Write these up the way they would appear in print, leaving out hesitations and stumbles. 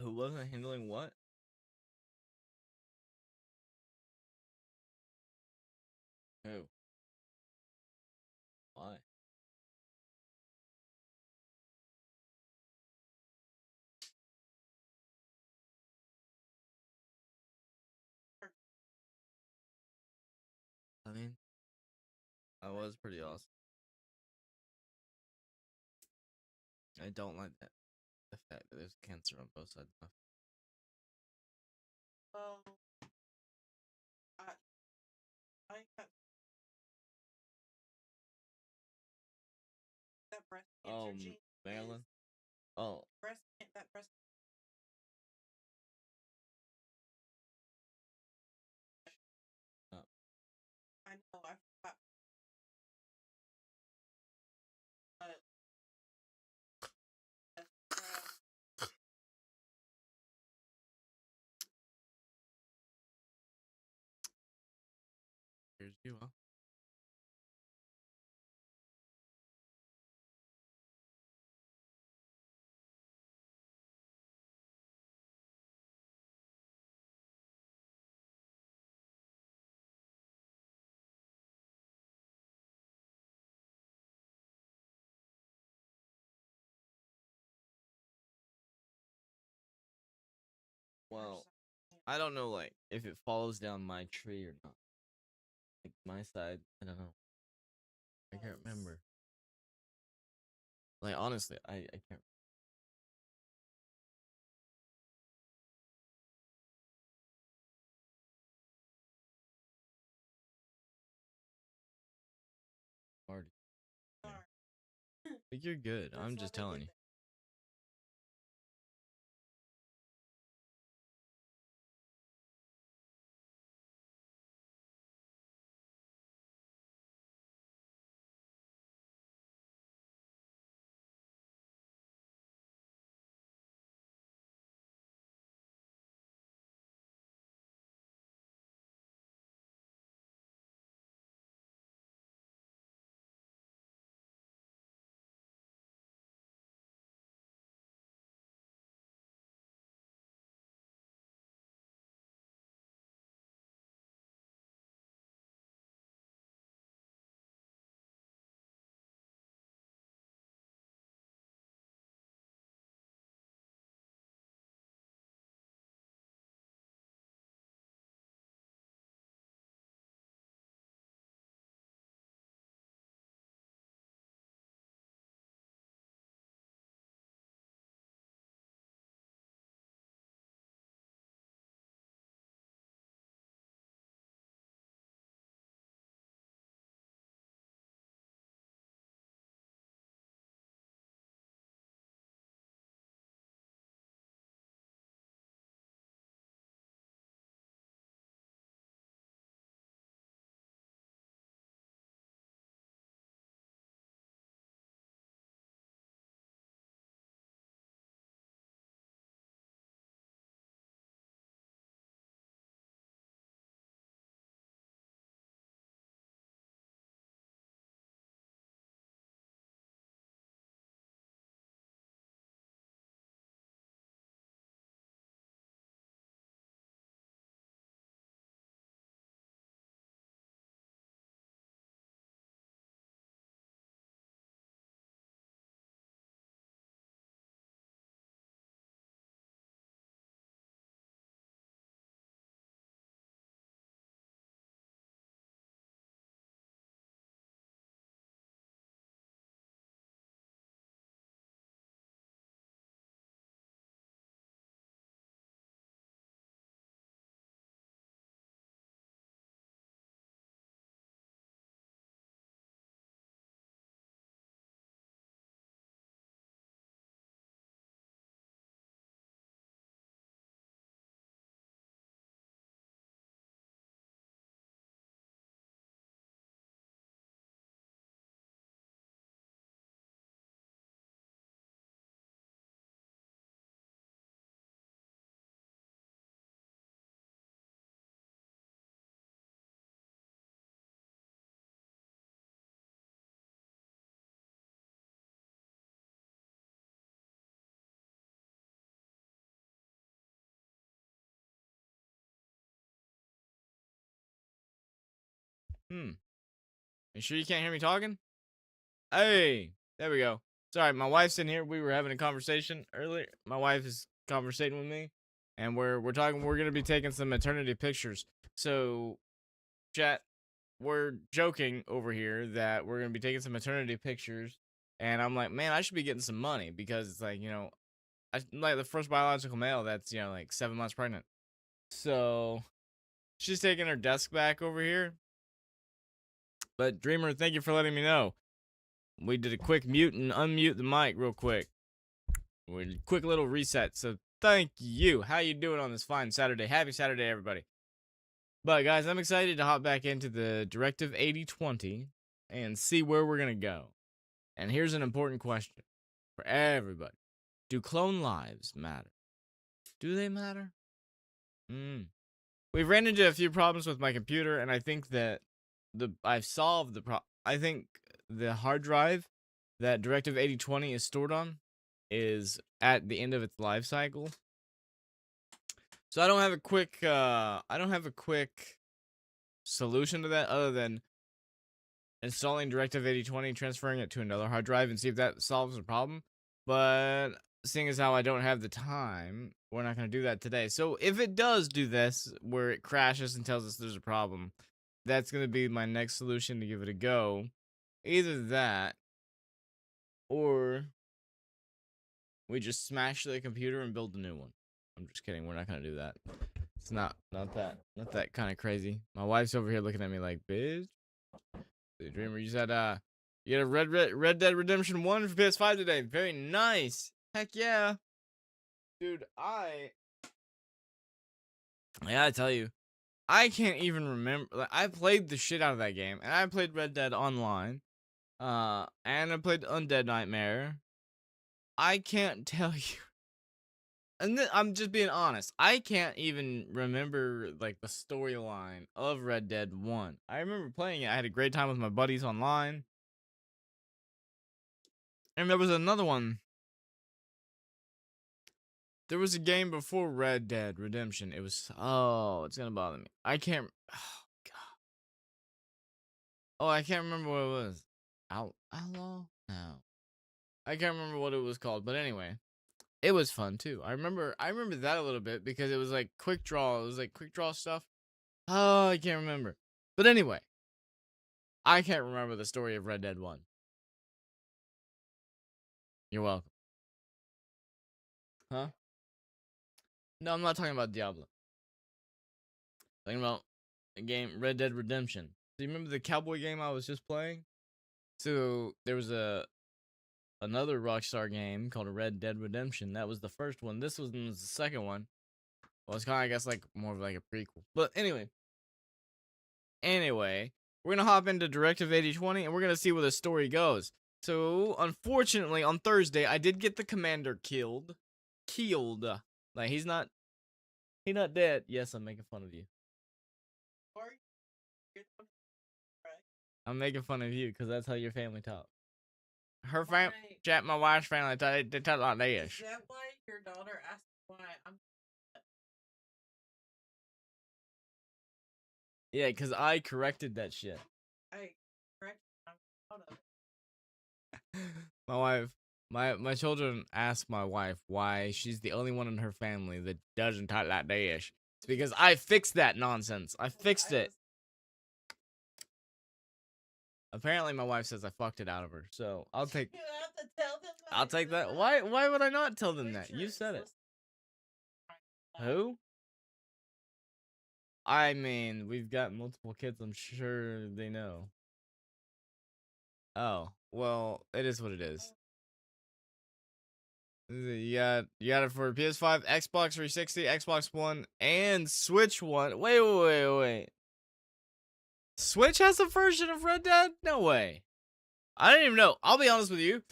Who wasn't handling what? Who? Why? I mean, that was pretty awesome. I don't like that the fact that there's cancer on both sides of Well, I got that breast cancer gene. Maryland. Oh, That breast. oh. I know. I forgot. But Here's you, huh? Well, I don't know, like, if it falls down my tree or not. Like, my side, I don't know. I can't remember. Like, honestly, I can't. Already. sorry. Like, you're good. That's I'm why just they did telling you. that. You sure you can't hear me talking? Hey, there we go. Sorry, my wife's in here. We were having a conversation earlier. My wife is conversating with me, and we're talking. We're gonna be taking some maternity pictures. So, chat, we're joking over here that we're gonna be taking some maternity pictures, and I'm like, man, I should be getting some money because it's like I'm like the first biological male that's like 7 months pregnant. So she's taking her desk back over here. But Dreamer, thank you for letting me know. We did a quick mute and unmute the mic real quick. We did a quick little reset. So thank you. How you doing on this fine Saturday? Happy Saturday, everybody. But guys, I'm excited to hop back into the Directive 8020 and see where we're gonna go. And here's an important question for everybody: do clone lives matter? Do they matter? We've ran into a few problems with my computer, and I think that I've solved the problem. I think the hard drive that Directive 8020 is stored on is at the end of its life cycle. So I don't have a quick solution to that other than installing Directive 8020, transferring it to another hard drive, and see if that solves the problem. But seeing as how I don't have the time, we're not going to do that today. So if it does do this, where it crashes and tells us there's a problem, that's going to be my next solution to give it a go. Either that, or we just smash the computer and build a new one. I'm just kidding. We're not going to do that. It's not that kind of crazy. My wife's over here looking at me like, bitch. The Dreamer, you said, you had a Red Dead Redemption 1 for PS5 today. Very nice. Heck yeah. Dude, I gotta tell you, I can't even remember. Like, I played the shit out of that game, and I played Red Dead Online, and I played Undead Nightmare. I can't tell you, and I'm just being honest. I can't even remember like the storyline of Red Dead 1. I remember playing it. I had a great time with my buddies online, and there was another one. There was a game before Red Dead Redemption. It was it's gonna bother me. I can't. Oh god. Oh, I can't remember what it was. Outlaw? No, I can't remember what it was called. But anyway, it was fun too. I remember that a little bit because it was like quick draw. It was like quick draw stuff. Oh, I can't remember. But anyway, I can't remember the story of Red Dead 1. You're welcome. Huh? No, I'm not talking about Diablo. I'm talking about a game, Red Dead Redemption. Do you remember the cowboy game I was just playing? So there was another Rockstar game called Red Dead Redemption. That was the first one. This was the second one. Well, it's kind of, I guess, like more of like a prequel. But anyway, we're gonna hop into Directive 8020 and we're gonna see where the story goes. So unfortunately, on Thursday, I did get the commander killed. Like he's not dead. Yes, I'm making fun of you. I'm making fun of you because that's how your family talk. Her family, chat, my wife's family, they talk like this. Is that why your daughter asked why I'm? Yeah, because I corrected that shit. I correct. I'm proud of it. My wife, my children ask my wife why she's the only one in her family that doesn't talk like this. It's because I fixed that nonsense. I fixed it. Apparently, my wife says I fucked it out of her, so I'll take. You have to tell them that. I'll take that. Why would I not tell them that? You said it. Who? I mean, we've got multiple kids. I'm sure they know. Oh, well, it is what it is. You got it for PS5, Xbox 360, Xbox One, and Switch One. Wait. Switch has a version of Red Dead? No way. I don't even know. I'll be honest with you.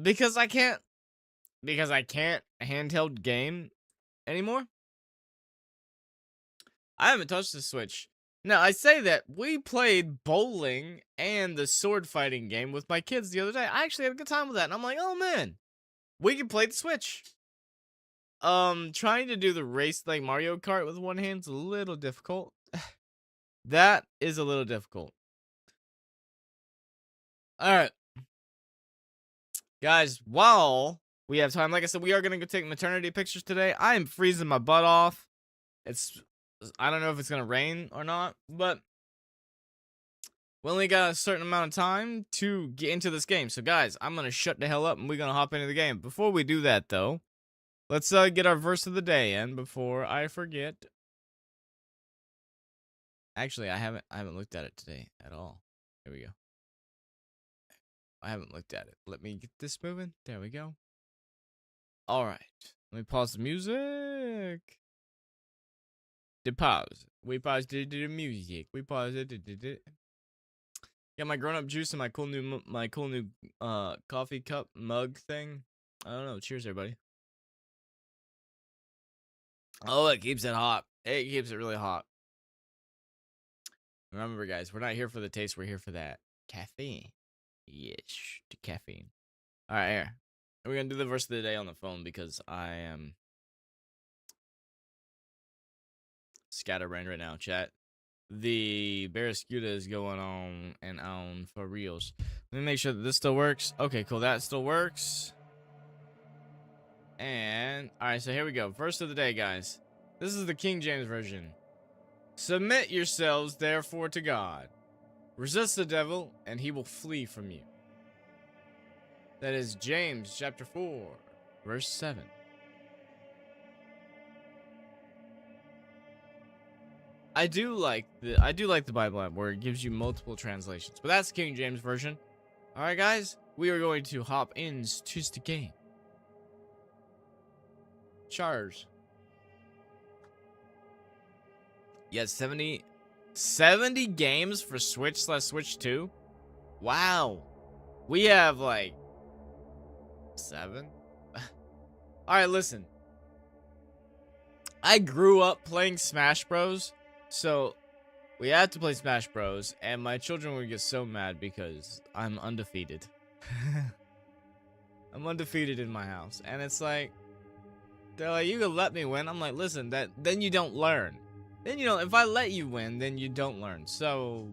Because I can't handheld game anymore. I haven't touched the Switch. Now, I say that we played bowling and the sword fighting game with my kids the other day. I actually had a good time with that. And I'm like, oh man, we can play the Switch. Trying to do the race like Mario Kart with one hand's a little difficult. That is a little difficult. All right, guys. While we have time, like I said, we are gonna go take maternity pictures today. I am freezing my butt off. I don't know if it's gonna rain or not, but we only got a certain amount of time to get into this game. So, guys, I'm gonna shut the hell up and we're gonna hop into the game. Before we do that, though, let's get our verse of the day in before I forget. Actually, I haven't looked at it today at all. Here we go. I haven't looked at it. Let me get this moving. There we go. All right. Let me pause the music. Did pause. We paused the music. We paused it. Got my grown-up juice and my cool new coffee cup mug thing. I don't know. Cheers, everybody. Oh, it keeps it hot. It keeps it really hot. Remember, guys, we're not here for the taste. We're here for that caffeine. Yes, the caffeine. All right, here. We're going to do the verse of the day on the phone because I am scatterbrained right now, chat. The Barracuda is going on and on for reals. Let me make sure that this still works. Okay, cool. That still works. And, all right, so here we go. Verse of the day, guys. This is the King James Version. Submit yourselves, therefore, to God. Resist the devil, and he will flee from you. That is James chapter 4, verse 7. I do like the Bible app where it gives you multiple translations, but that's King James Version. All right, guys, we are going to hop into the game. Charge. Yes, 70 games for Switch/Switch 2. Wow. We have like 7. All right, listen. I grew up playing Smash Bros. So we had to play Smash Bros. And my children would get so mad because I'm undefeated. I'm undefeated in my house. And it's like, they're like, you can let me win. I'm like, listen, then you don't learn. Then you don't, if I let you win, then you don't learn. So,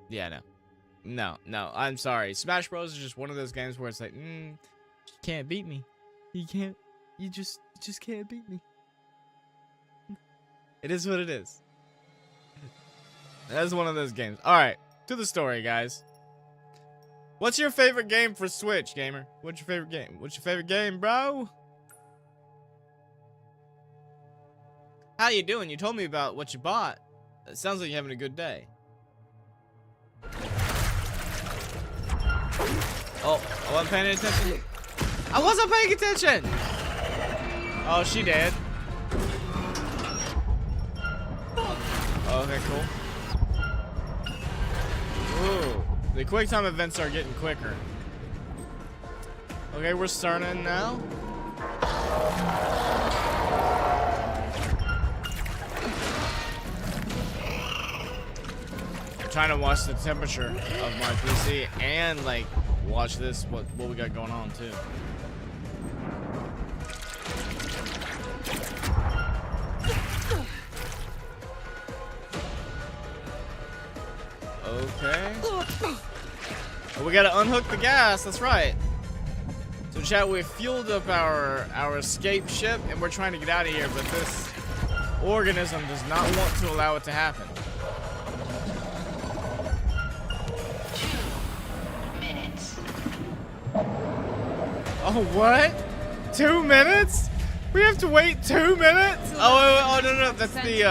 yeah, no, I'm sorry. Smash Bros. Is just one of those games where it's like, you can't beat me. You just can't beat me. It is what it is. That's one of those games. All right, to the story, guys. What's your favorite game for Switch, gamer? What's your favorite game? What's your favorite game, bro? How you doing? You told me about what you bought. It sounds like you're having a good day. Oh, I wasn't paying attention. I wasn't paying attention. Oh, she did. Okay, cool. Ooh, the quick time events are getting quicker. Okay, we're starting now. I'm trying to watch the temperature of my PC and like watch this what we got going on too. Okay. We gotta unhook the gas, that's right. So chat, we fueled up our escape ship and we're trying to get out of here, but this organism does not want to allow it to happen. 2 minutes. Oh, what? 2 minutes? We have to wait 2 minutes? Oh, no, that's the, We need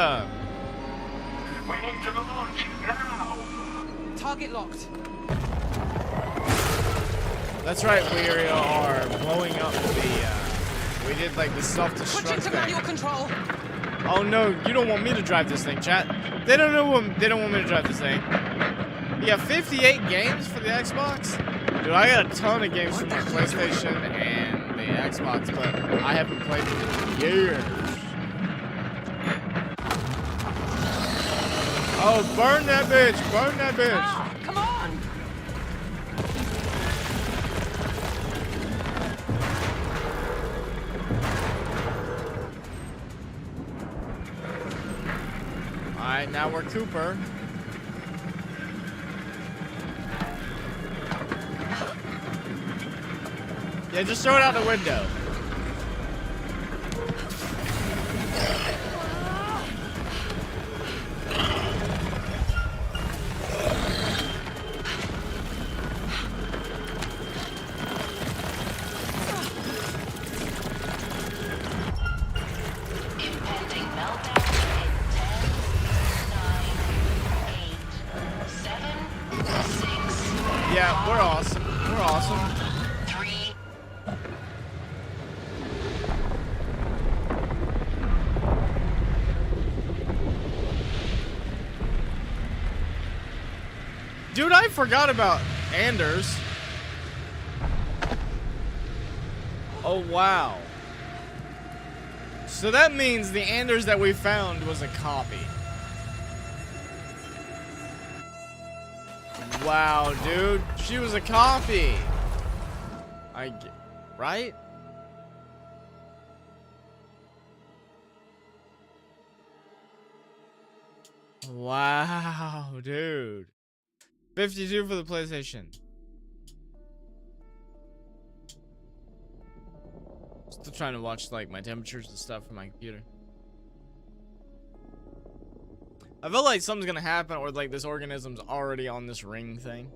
to launch now. Target locked. That's right, we are blowing up the, we did like the self-destruct Switching to thing. manual control. Oh no, you don't want me to drive this thing, chat. They don't want me to drive this thing. You got 58 games for the Xbox? Dude, I got a ton of games for my PlayStation and the Xbox, but I haven't played them in years. Oh, burn that bitch! Burn that bitch! Ah, come on. Alright, now we're Cooper. Yeah, just throw it out the window. Impending meltdown in 10, 9, 8, 7, 6, Yeah, we're awesome. We're awesome. 3. Dude, I forgot about Anders. Oh, wow. So that means the Anders that we found was a copy. Wow, dude. She was a copy. Right? Wow, dude. 52 for the PlayStation. Still trying to watch like my temperatures and stuff from my computer. I feel like something's gonna happen, or like this organism's already on this ring thing.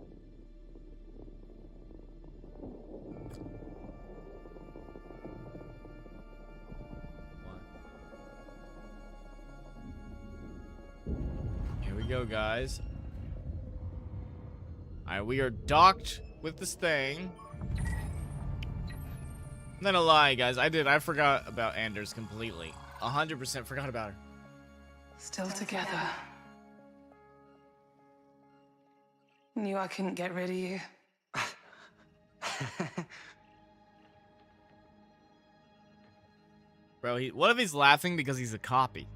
Here we go, guys. Alright, we are docked with this thing. I'm not gonna lie, guys. I forgot about Anders completely. 100% forgot about her. Still together. Knew I couldn't get rid of you. Bro, what if he's laughing because he's a copy?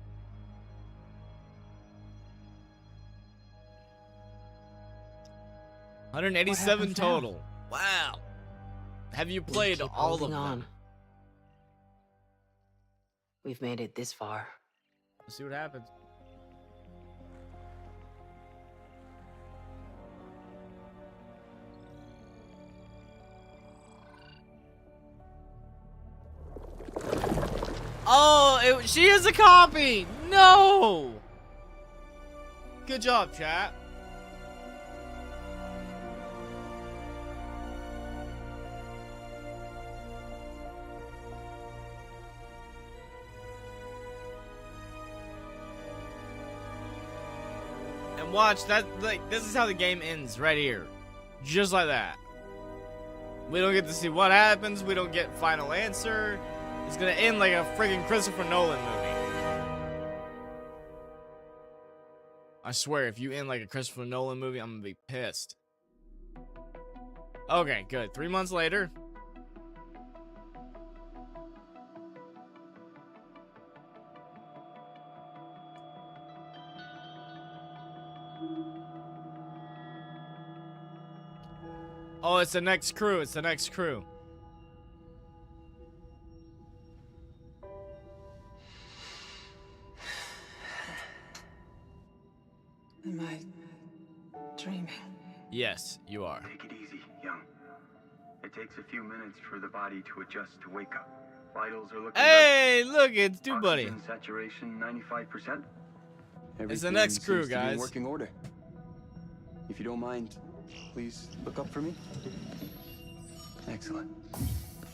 What 187 happens now? total. Wow. Have you played keep all of holding them? on. We've made it this far. Let's see what happens. Oh, she is a copy. No. Good job, chat. And watch that. Like, this is how the game ends right here, just like that. We don't get to see what happens. We don't get final answer. It's gonna end like a friggin' Christopher Nolan movie. I swear, if you end like a Christopher Nolan movie, I'm gonna be pissed. Okay, good. 3 months later. Oh, it's the next crew. It's the next crew. Am I dreaming? Yes, you are. Take it easy, young. It takes a few minutes for the body to adjust to wake up. Vitals are looking Hey, look, it's good. Dude Buddy. Oxygen saturation 95%. It's the next crew, seems to be in guys. working order. If you don't mind, please look up for me. Excellent.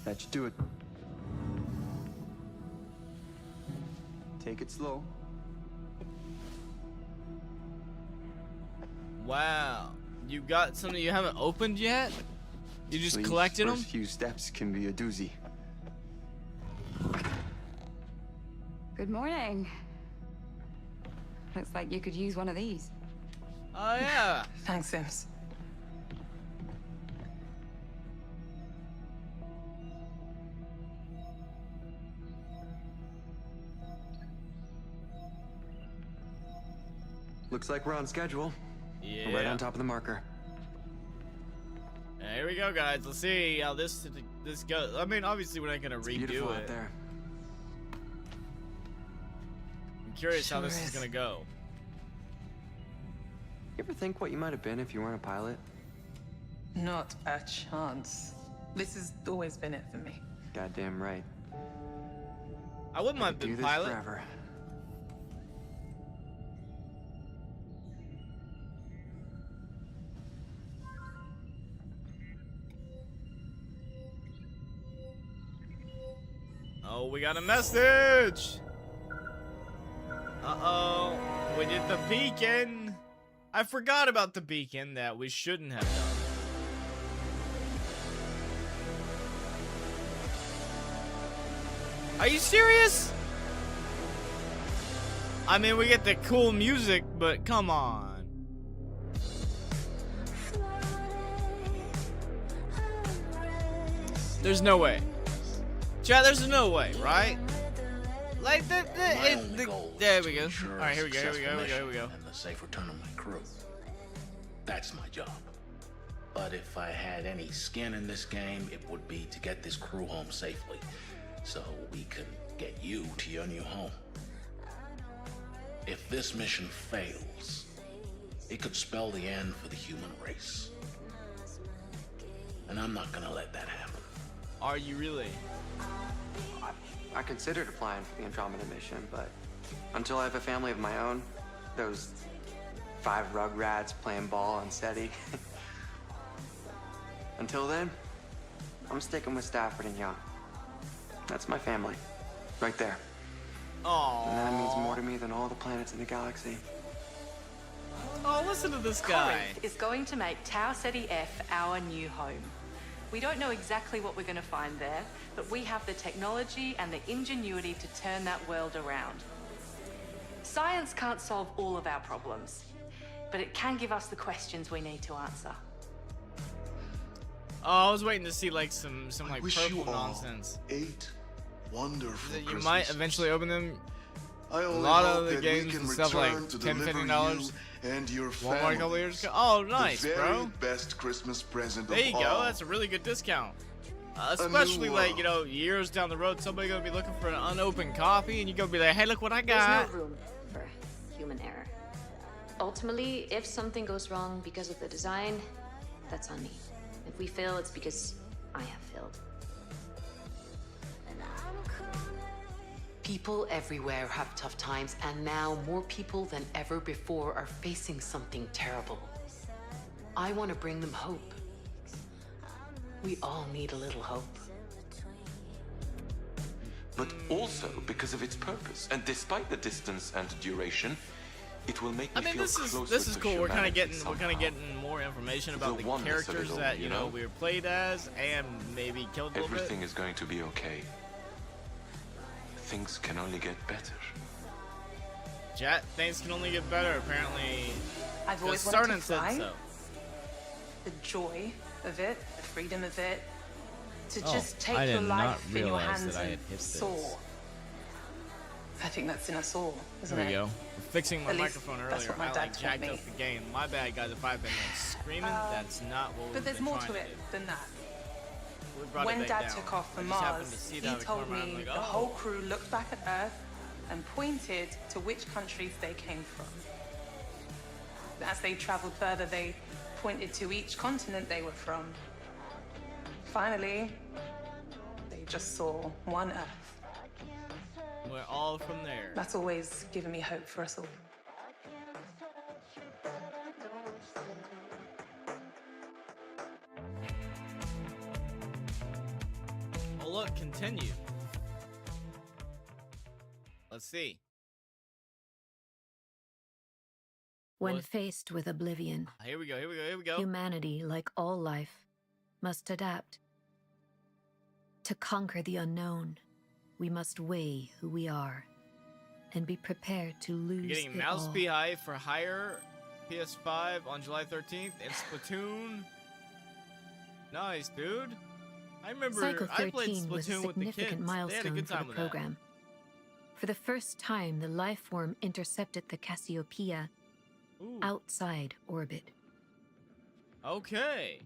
That should do it. Take it slow. Wow. You got something you haven't opened yet? You just These collected them? first few steps can be a doozy. Good morning. Looks like you could use one of these. Oh, yeah. Thanks, Sims. Looks like we're on schedule. Yeah. We're right on top of the marker. Here we go, guys. Let's see how this goes. I mean, obviously, we're not going to It's redo beautiful it. out there. I'm curious how Sure this is is. going to go. You ever think what you might have been if you weren't a pilot? Not a chance. This has always been it for me. Goddamn right. I wouldn't mind Do the this pilot. forever. Oh, we got a message. Uh-oh. We did the beacon. I forgot about the beacon that we shouldn't have done. Are you serious? I mean, we get the cool music, but come on. There's no way. Chat, there's no way, right? Like, there we go. Alright, here we go, here we go, here we go, here we go. And the safe return of my crew. That's my job. But if I had any skin in this game, it would be to get this crew home safely, so we can get you to your new home. If this mission fails, it could spell the end for the human race. And I'm not gonna let that happen. Are you really? I considered applying for the Andromeda mission, but until I have a family of my own, those 5 rugrats playing ball on SETI. Until then, I'm sticking with Stafford and Young. That's my family, right there. Aww. And that means more to me than all the planets in the galaxy. Oh, listen to this guy. Corinth is going to make Tau Ceti F our new home. We don't know exactly what we're going to find there, but we have the technology and the ingenuity to turn that world around. Science can't solve all of our problems, but it can give us the questions we need to answer. Oh, I was waiting to see like some like wish purple you all nonsense. 8 wonderful That you Christmases. might eventually open them. I only lot hope of the that games we can and stuff like return to $10, deliver $15 you and your Walmart a couple families years ago. Oh, nice, the very bro. best Christmas present There you of go. all. That's a really good discount. Especially new like, you know, years down the road, somebody gonna be looking for an unopened copy, and you gonna be like, hey, look what I There's got. no room for human error. Ultimately, if something goes wrong because of the design, that's on me. If we fail, it's because I have failed. People everywhere have tough times, and now more people than ever before are facing something terrible. I want to bring them hope. We all need a little hope. But also because of its purpose, and despite the distance and duration, it will make me I mean, feel this closer is to cool. We're kind of humanity getting somehow. more information about The the oneness of it characters all, that you you know know? we were played as, and maybe killed a little bit. Everything is going to be okay. Things can only get better. Chat, things can only get better. Apparently, I've always because wanted to Sarnan said fly. so. The joy of it, the freedom of it, to Oh, just take I your did not life in your realize hands that I and had hit this. soar. I think that's in us all, isn't There it? we go. Fixing my At least microphone that's earlier. what my I dad like taught jacked me. up the game. My bad, guys. If I've been like, screaming, that's not what we've But there's been more trying to it do. than that. We brought When it back Dad down. took off for I just happened Mars, to see he it out of the told corner. I'm me like, the oh. whole crew looked back at Earth and pointed to which countries they came from. As they traveled further, they pointed to each continent they were from. Finally, they just saw one Earth. We're all from there. That's always given me hope for us all. Oh, look, continue. Let's see. When What? faced with oblivion, Here we go, here we go, here we go. humanity, like all life, must adapt. To conquer the unknown, we must weigh who we are and be prepared to lose You're getting it Mouse all. PI for hire PS5 on July 13th and Splatoon. Nice, dude. I remember Cycle I played 13 was a Splatoon with the kids. significant They had a milestone good for time the with that. program. For the first time, the life form intercepted the Cassiopeia Ooh. outside orbit. Okay.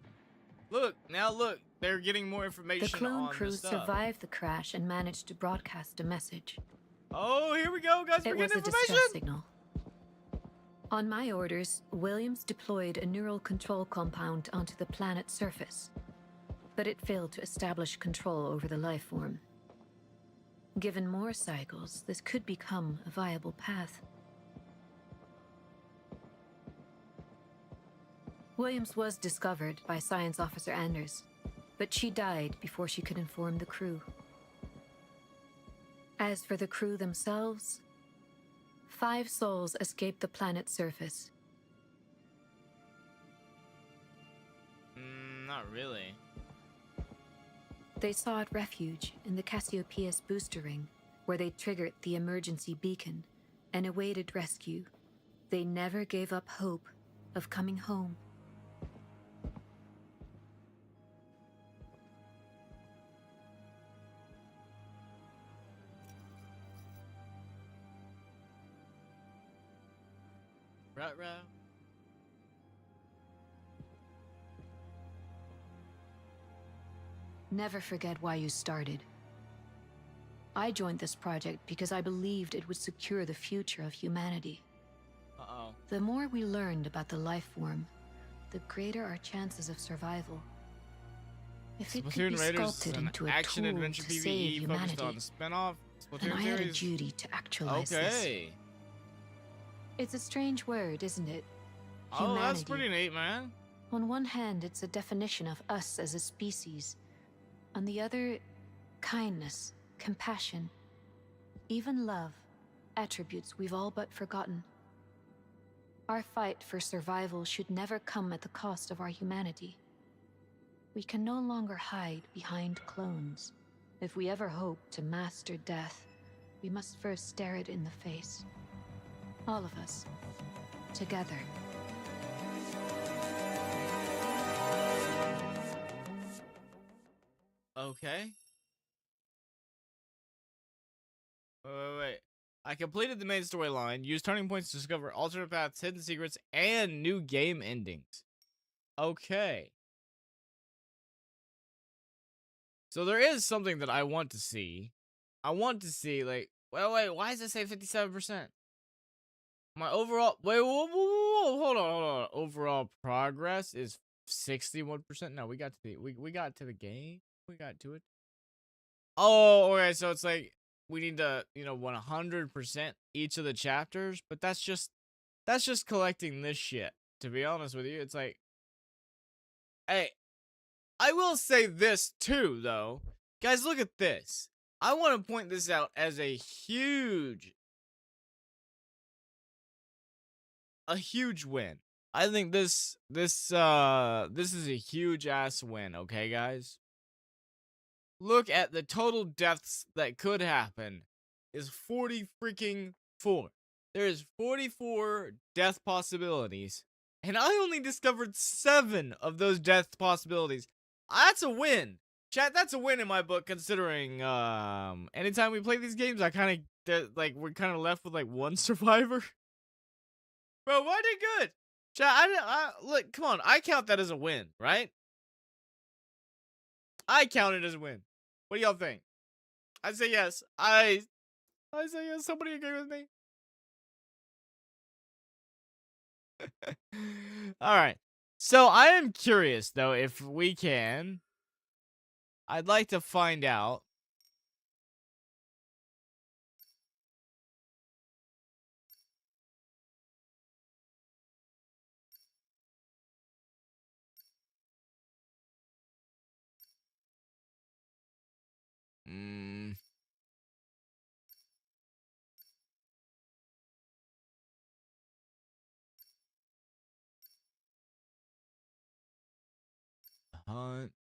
Look, now look, they're getting more information The clone on crew the stuff. survived the crash and managed to broadcast a message. Oh, here we go, guys. It We're was getting a distress information. signal. On my orders, Williams deployed a neural control compound onto the planet's surface. but it failed to establish control over the life form. Given more cycles, this could become a viable path. Williams was discovered by Science Officer Anders, but she died before she could inform the crew. As for the crew themselves, 5 souls escaped the planet's surface. Not really. They sought refuge in the Cassiopeia's booster ring, where they triggered the emergency beacon and awaited rescue. They never gave up hope of coming home. Right. Never forget why you started. I joined this project because I believed it would secure the future of humanity. Uh-oh. The more we learned about the life form, the greater our chances of survival. If it could be Splatoon Raiders is sculpted an into a action tool adventure to PvE save focused humanity, on spin-off then Splatoon I had a series. duty to actualize this. Okay. It's a strange word, isn't it? Oh, that's Humanity. pretty neat, man. On one hand, it's a definition of us as a species. On the other, kindness, compassion, even love, attributes we've all but forgotten. Our fight for survival should never come at the cost of our humanity. We can no longer hide behind clones. If we ever hope to master death, we must first stare it in the face. All of us, together. Okay. Wait. I completed the main storyline, used turning points to discover alternate paths, hidden secrets, and new game endings. Okay. So there is something that I want to see. I want to see, like, wait, why does it say 57%? My overall, whoa, hold on. Overall progress is 61%. No, we got to the game. We got to it. Oh, okay, so it's like, we need to, 100% each of the chapters, but that's just collecting this shit. To be honest with you, it's like, hey, I will say this too, though. Guys, look at this. I want to point this out as a huge win. I think this is a huge ass win, okay, guys? Look at the total deaths that could happen is 40 freaking 4. There is 44 death possibilities, and I only discovered 7 of those death possibilities. That's a win. Chat, that's a win in my book, considering anytime we play these games, we're kind of left with like 1 survivor. Bro, why did good? Chat, I look, come on, I count that as a win, right? I count it as a win. What do y'all think? I say yes. I say yes. Somebody agree with me? All right. So I am curious, though, if we can. I'd like to find out. Hunt.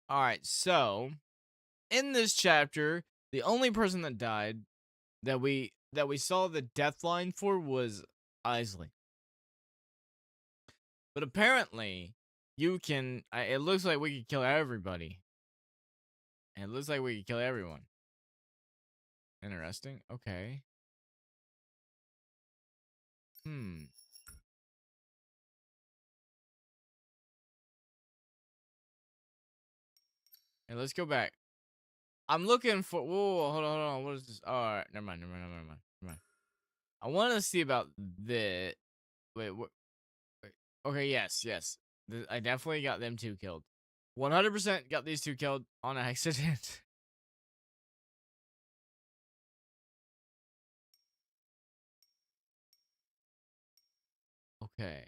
All right. So in this chapter, the only person that died that we saw the death line for was Isley. But apparently, you can. It looks like we could kill everybody. And it looks like we could kill everyone. Interesting. Okay. Hey, let's go back. I'm looking for. Whoa, hold on. What is this? All right, never mind. I want to see about this. Wait, what? Wait. Okay, yes, yes. I definitely got them two killed. 100% got these two killed on accident. Okay.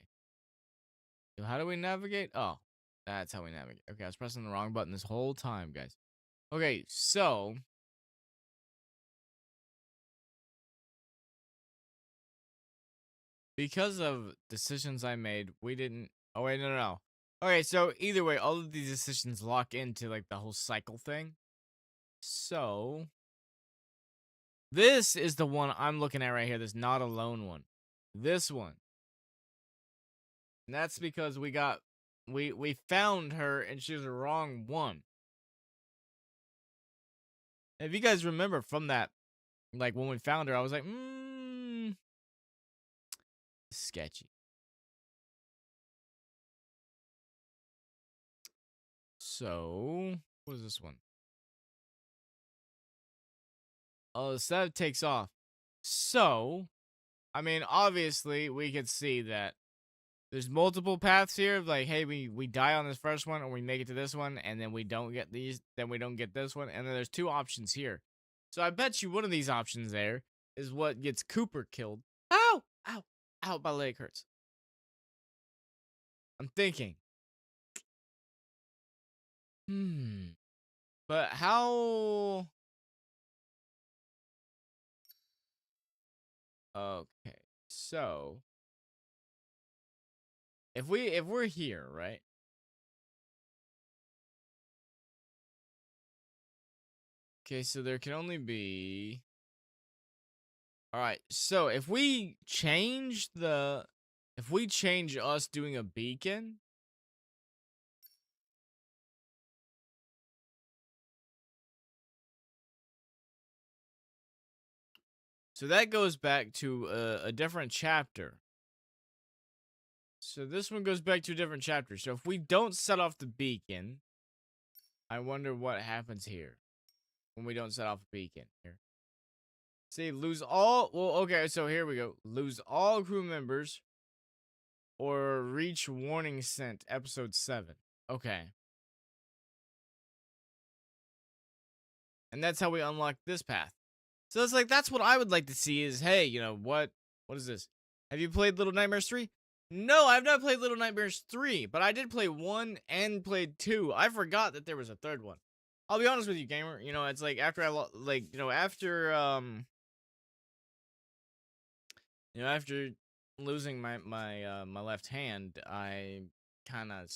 So how do we navigate? Oh, that's how we navigate. Okay, I was pressing the wrong button this whole time, guys. Okay, so because of decisions I made, we didn't. Oh wait, no, no, no. Okay, so either way, all of these decisions lock into like the whole cycle thing. So this is the one I'm looking at right here. This not alone one. This one. And that's because we found her and she was the wrong one. If you guys remember from that, like when we found her, I was like, sketchy. So what is this one? Oh, the setup takes off. So, I mean, obviously we could see that there's multiple paths here. Like, hey, we die on this first one, or we make it to this one, and then we don't get these, then we don't get this one, and then there's two options here. So I bet you one of these options there is what gets Cooper killed. Ow! Ow! Ow! My leg hurts. I'm thinking. But how? Okay, so if we're here, right? Okay, so there can only be. All right, so if we change us doing a beacon, so that goes back to a different chapter. So this one goes back to a different chapter. So if we don't set off the beacon, I wonder what happens here when we don't set off a beacon here. See, lose all. Well, okay, so here we go. Lose all crew members or reach warning sent, episode 7. Okay. And that's how we unlock this path. So it's like, that's what I would like to see is, hey, you know, what is this? Have you played Little Nightmares 3? No, I've not played Little Nightmares 3, but I did play 1 and played 2. I forgot that there was a third one. I'll be honest with you, gamer. You know, it's like after after losing my left hand, I kind of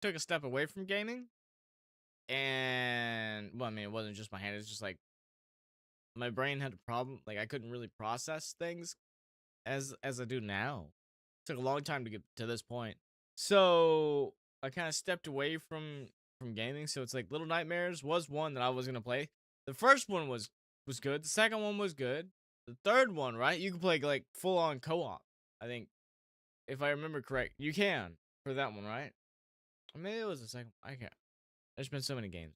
took a step away from gaming. And well, I mean, it wasn't just my hand; it's just like my brain had a problem. Like I couldn't really process things as I do now. It took a long time to get to this point, so I kind of stepped away from gaming. So it's like Little Nightmares was one that I was gonna play. The first one was good. The second one was good. The third one, right? You can play like full on co-op. I think, if I remember correct, you can for that one, right? Or maybe it was the second. I can't. There's been so many games,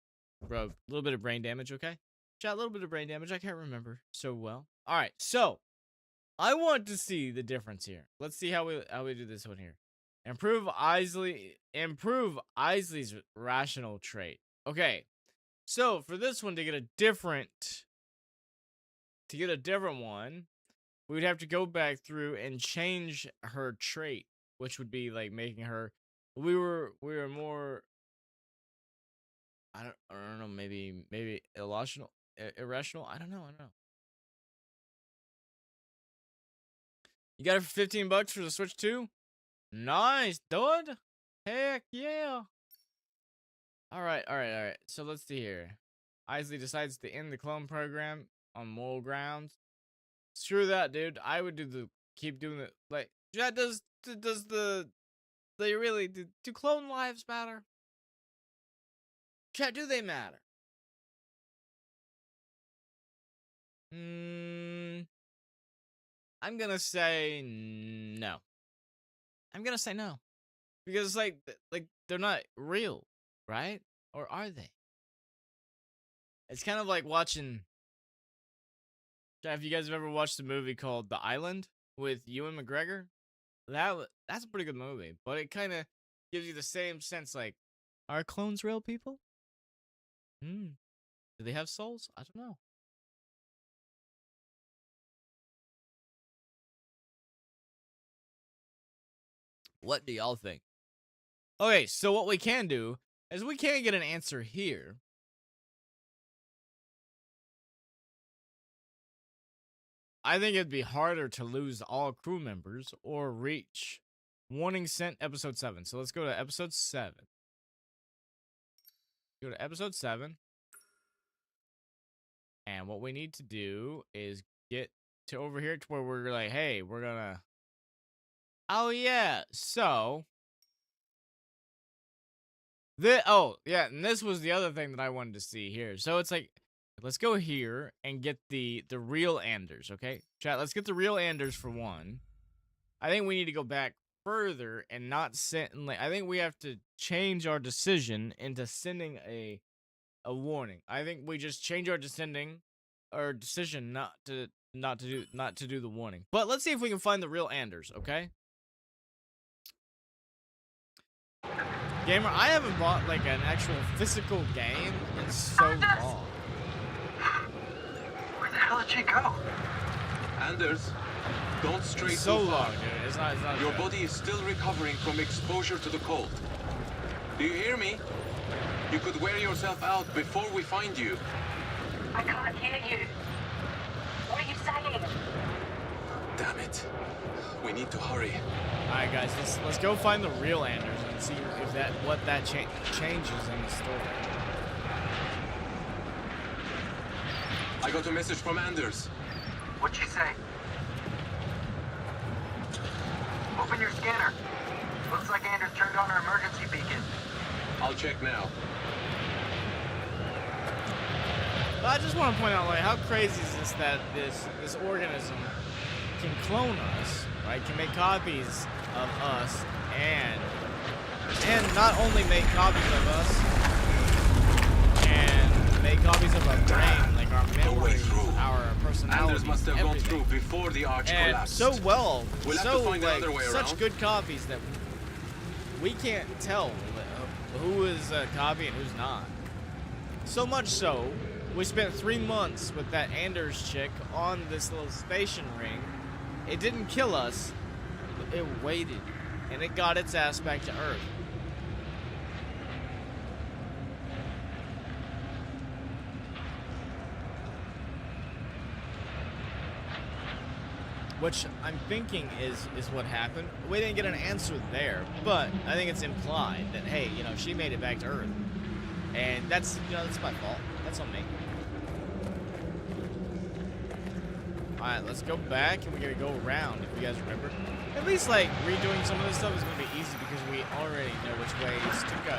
bro. A little bit of brain damage, okay? Chat, a little bit of brain damage. I can't remember so well. All right, so I want to see the difference here. Let's see how we do this one here. Improve Isley's rational trait. Okay, so for this one to get a different one, we would have to go back through and change her trait, which would be like making her. We were more. I don't know. Maybe irrational. Irrational. I don't know. You got it for $15 for the Switch 2? Nice, dude. Heck yeah. All right. So let's see here. Isley decides to end the clone program on moral grounds. Screw that, dude. I would keep doing it. Like, yeah, does they really do clone lives matter? Chat, do they matter? I'm gonna say no. Because like they're not real, right? Or are they? It's kind of like watching. Have you guys ever watched a movie called The Island with Ewan McGregor? that's a pretty good movie, but it kind of gives you the same sense. Like, are clones real people? Hmm. Do they have souls? I don't know. What do y'all think? Okay, so what we can do is we can get an answer here. I think it'd be harder to lose all crew members or reach warning sent episode 7. So let's go to episode 7. Go to episode 7. And what we need to do is get to over here to where we're like, hey, we're gonna... Oh, yeah. So... yeah, and this was the other thing that I wanted to see here. So it's like, let's go here and get the real Anders, okay? Chat, let's get the real Anders for one. I think we need to go back further and not send, like, I think we have to change our decision into sending a warning. I think we just change our decision not to do the warning. But let's see if we can find the real Anders, okay? Gamer, I haven't bought like an actual physical game in so long. Where the hell did she go? Anders, don't stray So too far. long, dude. It's not Your bad. body is still recovering from exposure to the cold. Do you hear me? You could wear yourself out before we find you. I can't hear you. What are you saying? Damn it. We need to hurry. Alright guys, let's go find the real Anders and see if what that changes in the story. I got a message from Anders. What'd she say? Open your scanner. Looks like Anders turned on her emergency beacon. I'll check now. But I just want to point out, like, how crazy is this that this organism can clone us, right? Can make copies of us and not only make copies of us and make copies of our brain, like our memories, our personality. Anders must have gone through before the arch and collapsed. so well, We'll have so to find like another way such around. good copies that we can't tell who is a copy and who's not. So much so, we spent 3 months with that Anders chick on this little station ring. It didn't kill us, it waited, and it got its ass back to Earth. Which I'm thinking is what happened. We didn't get an answer there, but I think it's implied that, hey, you know, she made it back to Earth. And that's, you know, that's my fault. That's on me. Alright, let's go back and we're gonna go around, if you guys remember. At least, like, redoing some of this stuff is gonna be easy because we already know which ways to go.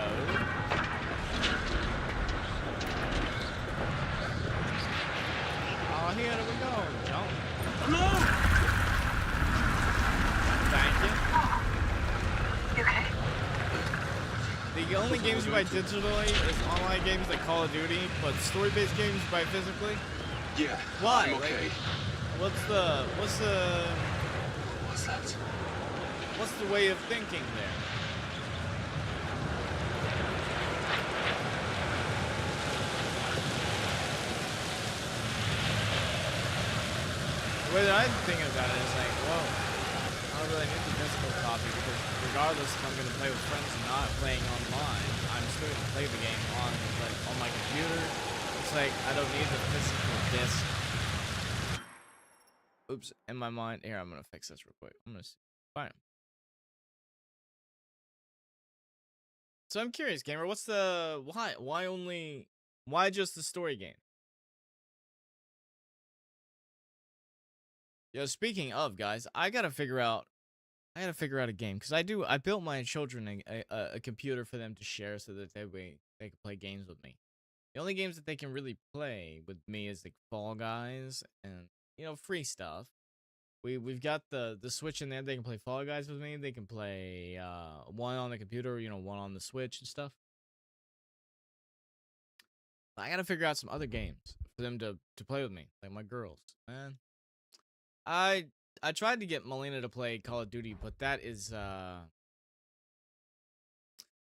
Oh, here we go. Jump. No! Thank you. You okay? The only games you buy digitally is online games like Call of Duty, but story-based games you buy physically. Yeah, Why? I'm okay. Like, what's that? What's the way of thinking there? The way that I'm thinking about it is like, whoa, I don't really need the physical copy because regardless if I'm going to play with friends or not playing online, I'm still going to play the game on my computer. It's like I don't need the physical disc. Oops, in my mind. Here, I'm going to fix this real quick. I'm going to fine. So I'm curious, gamer, what's the why just the story game? Yo, speaking of, guys, I gotta figure out a game because I built my children a computer for them to share so that they can play games with me. The only games that they can really play with me is like Fall Guys and, you know, free stuff. We've got the Switch in there. They can play Fall Guys with me. They can play one on the computer, you know, one on the Switch and stuff. I gotta figure out some other games for them to play with me, like my girls, man. I tried to get Melina to play Call of Duty, but that is yeah,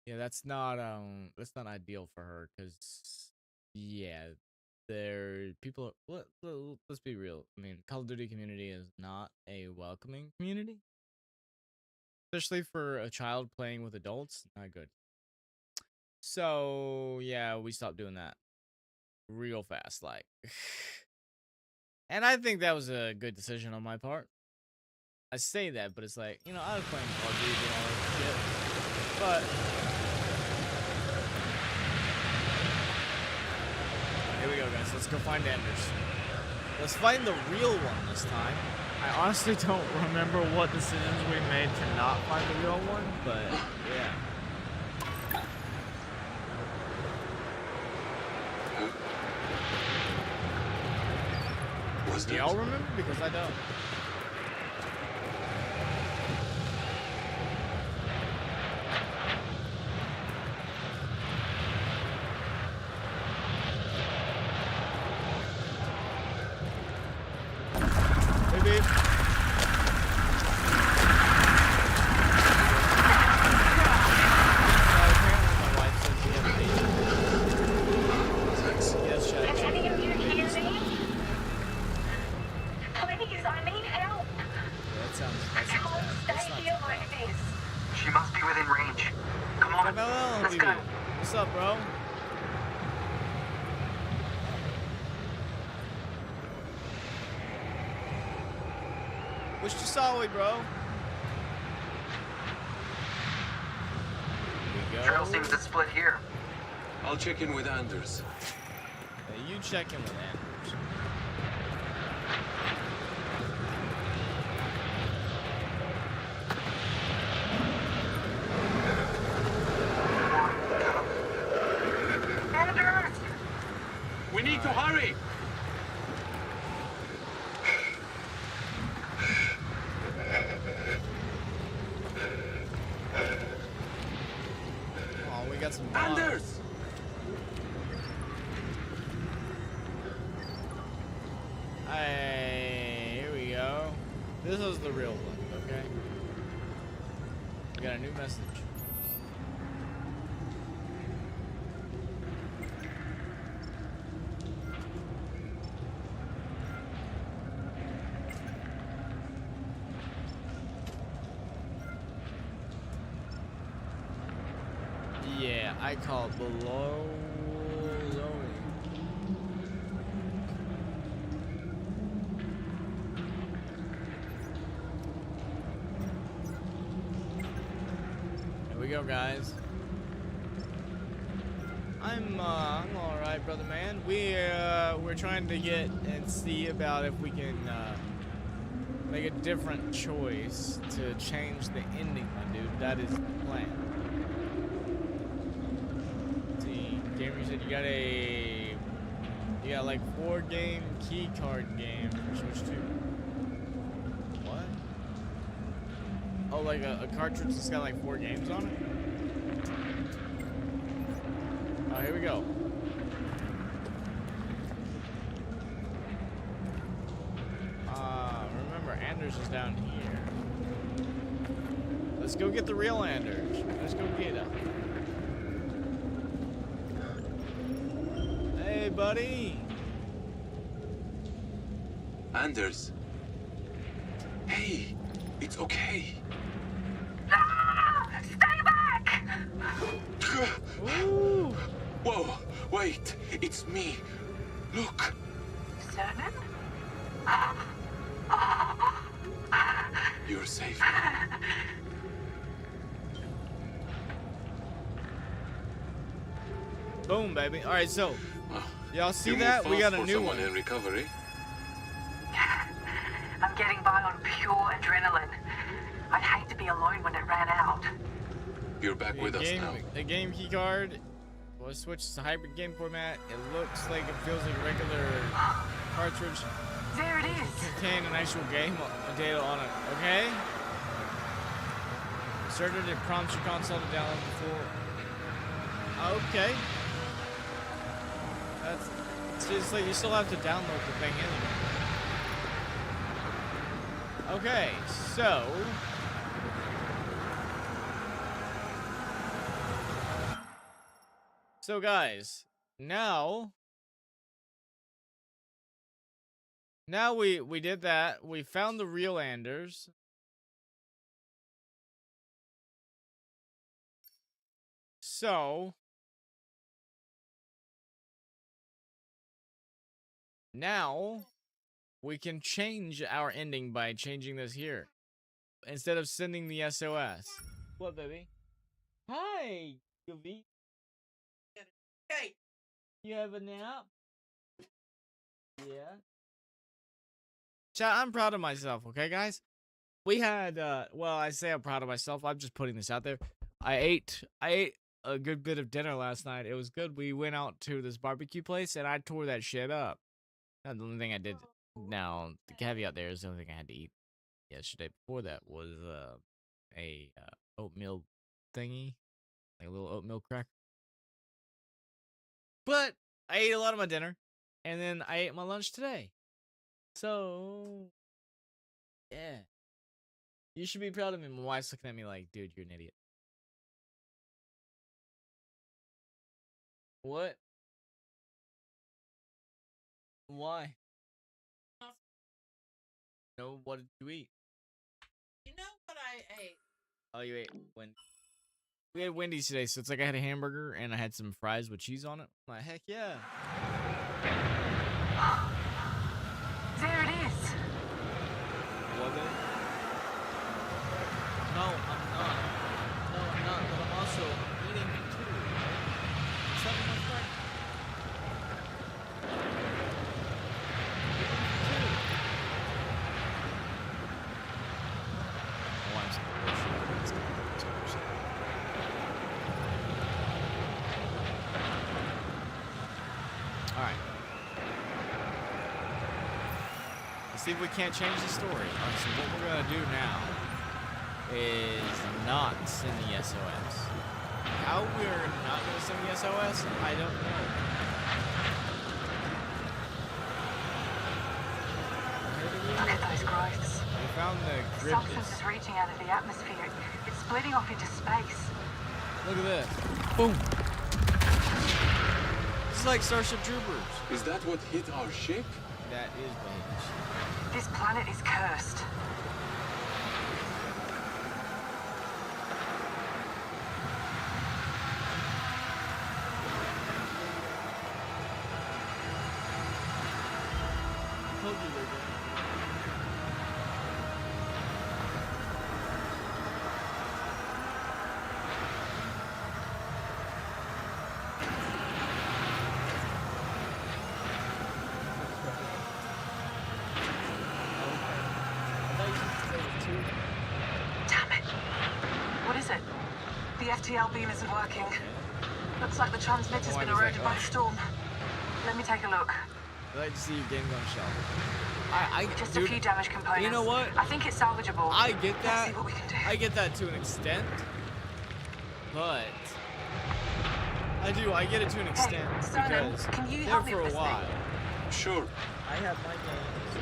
that's not ideal for her because yeah, people. Let's be real. I mean, Call of Duty community is not a welcoming community, especially for a child playing with adults. Not good. So yeah, we stopped doing that real fast, like. And I think that was a good decision on my part. I say that, but it's like, you know, I was playing Call of Duty and all that shit. But here we go, guys. Let's go find Anders. Let's find the real one this time. I honestly don't remember what decisions we made to not find the real one, but yeah. Do y'all remember? Because I don't. Hey, babe. Apparently my wife said she had a baby. Yes, Chad. Can any of you hear me? Please, I need help. Yeah, that sounds I can't bad. That's stay not here too like bad. this. She must be within range. Come on, let's go. What's up, bro? Wish you saw we, bro. Here we go. Trail seems to split here. I'll check in with Anders. Hey, you check in with Anders. Anders! We need to hurry! Oh, we got some Anders! Hey, here we go. This is the real one, okay? We got a new message. Yeah, I call it below. Here we go, guys. I'm all right, brother man. We're trying to get and see about if we can make a different choice to change the ending, my dude. That is the plan. See, gamer said you got like 4-game key card game for Switch 2. What? Oh, like a cartridge that's got like 4 games on it? Oh, here we go. Remember, Anders is down here. Let's go get the real Anders. Let's go get him. Hey, buddy. Anders. Hey, it's okay. Ah, stay back! Ooh. Whoa, wait, it's me. Look. Certain? You're safe. Boom, baby. All right, so y'all see You that? move We fast got a for new someone one. in recovery. I'm getting by on pure adrenaline. I'd hate to be alone when it ran out. You're back with us now. The game key card was switched to hybrid game format. It looks like it feels like a regular cartridge. There it is. Contain an actual game data on it. Okay. Inserted, it prompts your console to download before. Okay. It's just like you still have to download the thing anyway. Okay, so guys, now we did that. We found the real Anders. So now we can change our ending by changing this here. Instead of sending the SOS. What, baby? Hi, Yuvi. Hey, You have a nap? Yeah. Chat, I'm proud of myself, okay, guys? We had, well, I say I'm proud of myself. I'm just putting this out there. I ate a good bit of dinner last night. It was good. We went out to this barbecue place, and I tore that shit up. Not the only thing I did. Now, the caveat there is the only thing I had to eat yesterday before that was, a oatmeal thingy. Like a little oatmeal cracker. But I ate a lot of my dinner, and then I ate my lunch today. So, yeah. You should be proud of me. My wife's looking at me like, dude, you're an idiot. What? Why? No, what did you eat? you know what I ate? Oh, you ate Wendy's. We had Wendy's today, so it's like I had a hamburger and I had some fries with cheese on it. I'm like, heck yeah. There it is. Was it? No, I'm not. No, I'm not, but I'm also eating it too. Right? Something like that. Alright. Let's see if we can't change the story. Alright, so what we're gonna do now is not send the SOS. How we're not gonna send the SOS, I don't know. Look at those growths. We found the grip. Substance is reaching out of the atmosphere. It's splitting off into space. Look at this. Boom. This is like Starship Troopers. Is that what hit our ship? That is what hit the ship. This planet is cursed. I told you they're good. Damn it. What is it? The FTL beam isn't working. Looks like the transmitter's been eroded by the storm. Let me take a look. I'd like to see your game gun shell. Just dude, a few damaged components. You know what? I think it's salvageable. I get that. Let's see what we can do. I get that to an extent. But I get it to an extent Simon, because can you there help me for with a this while. Sure. I had my games.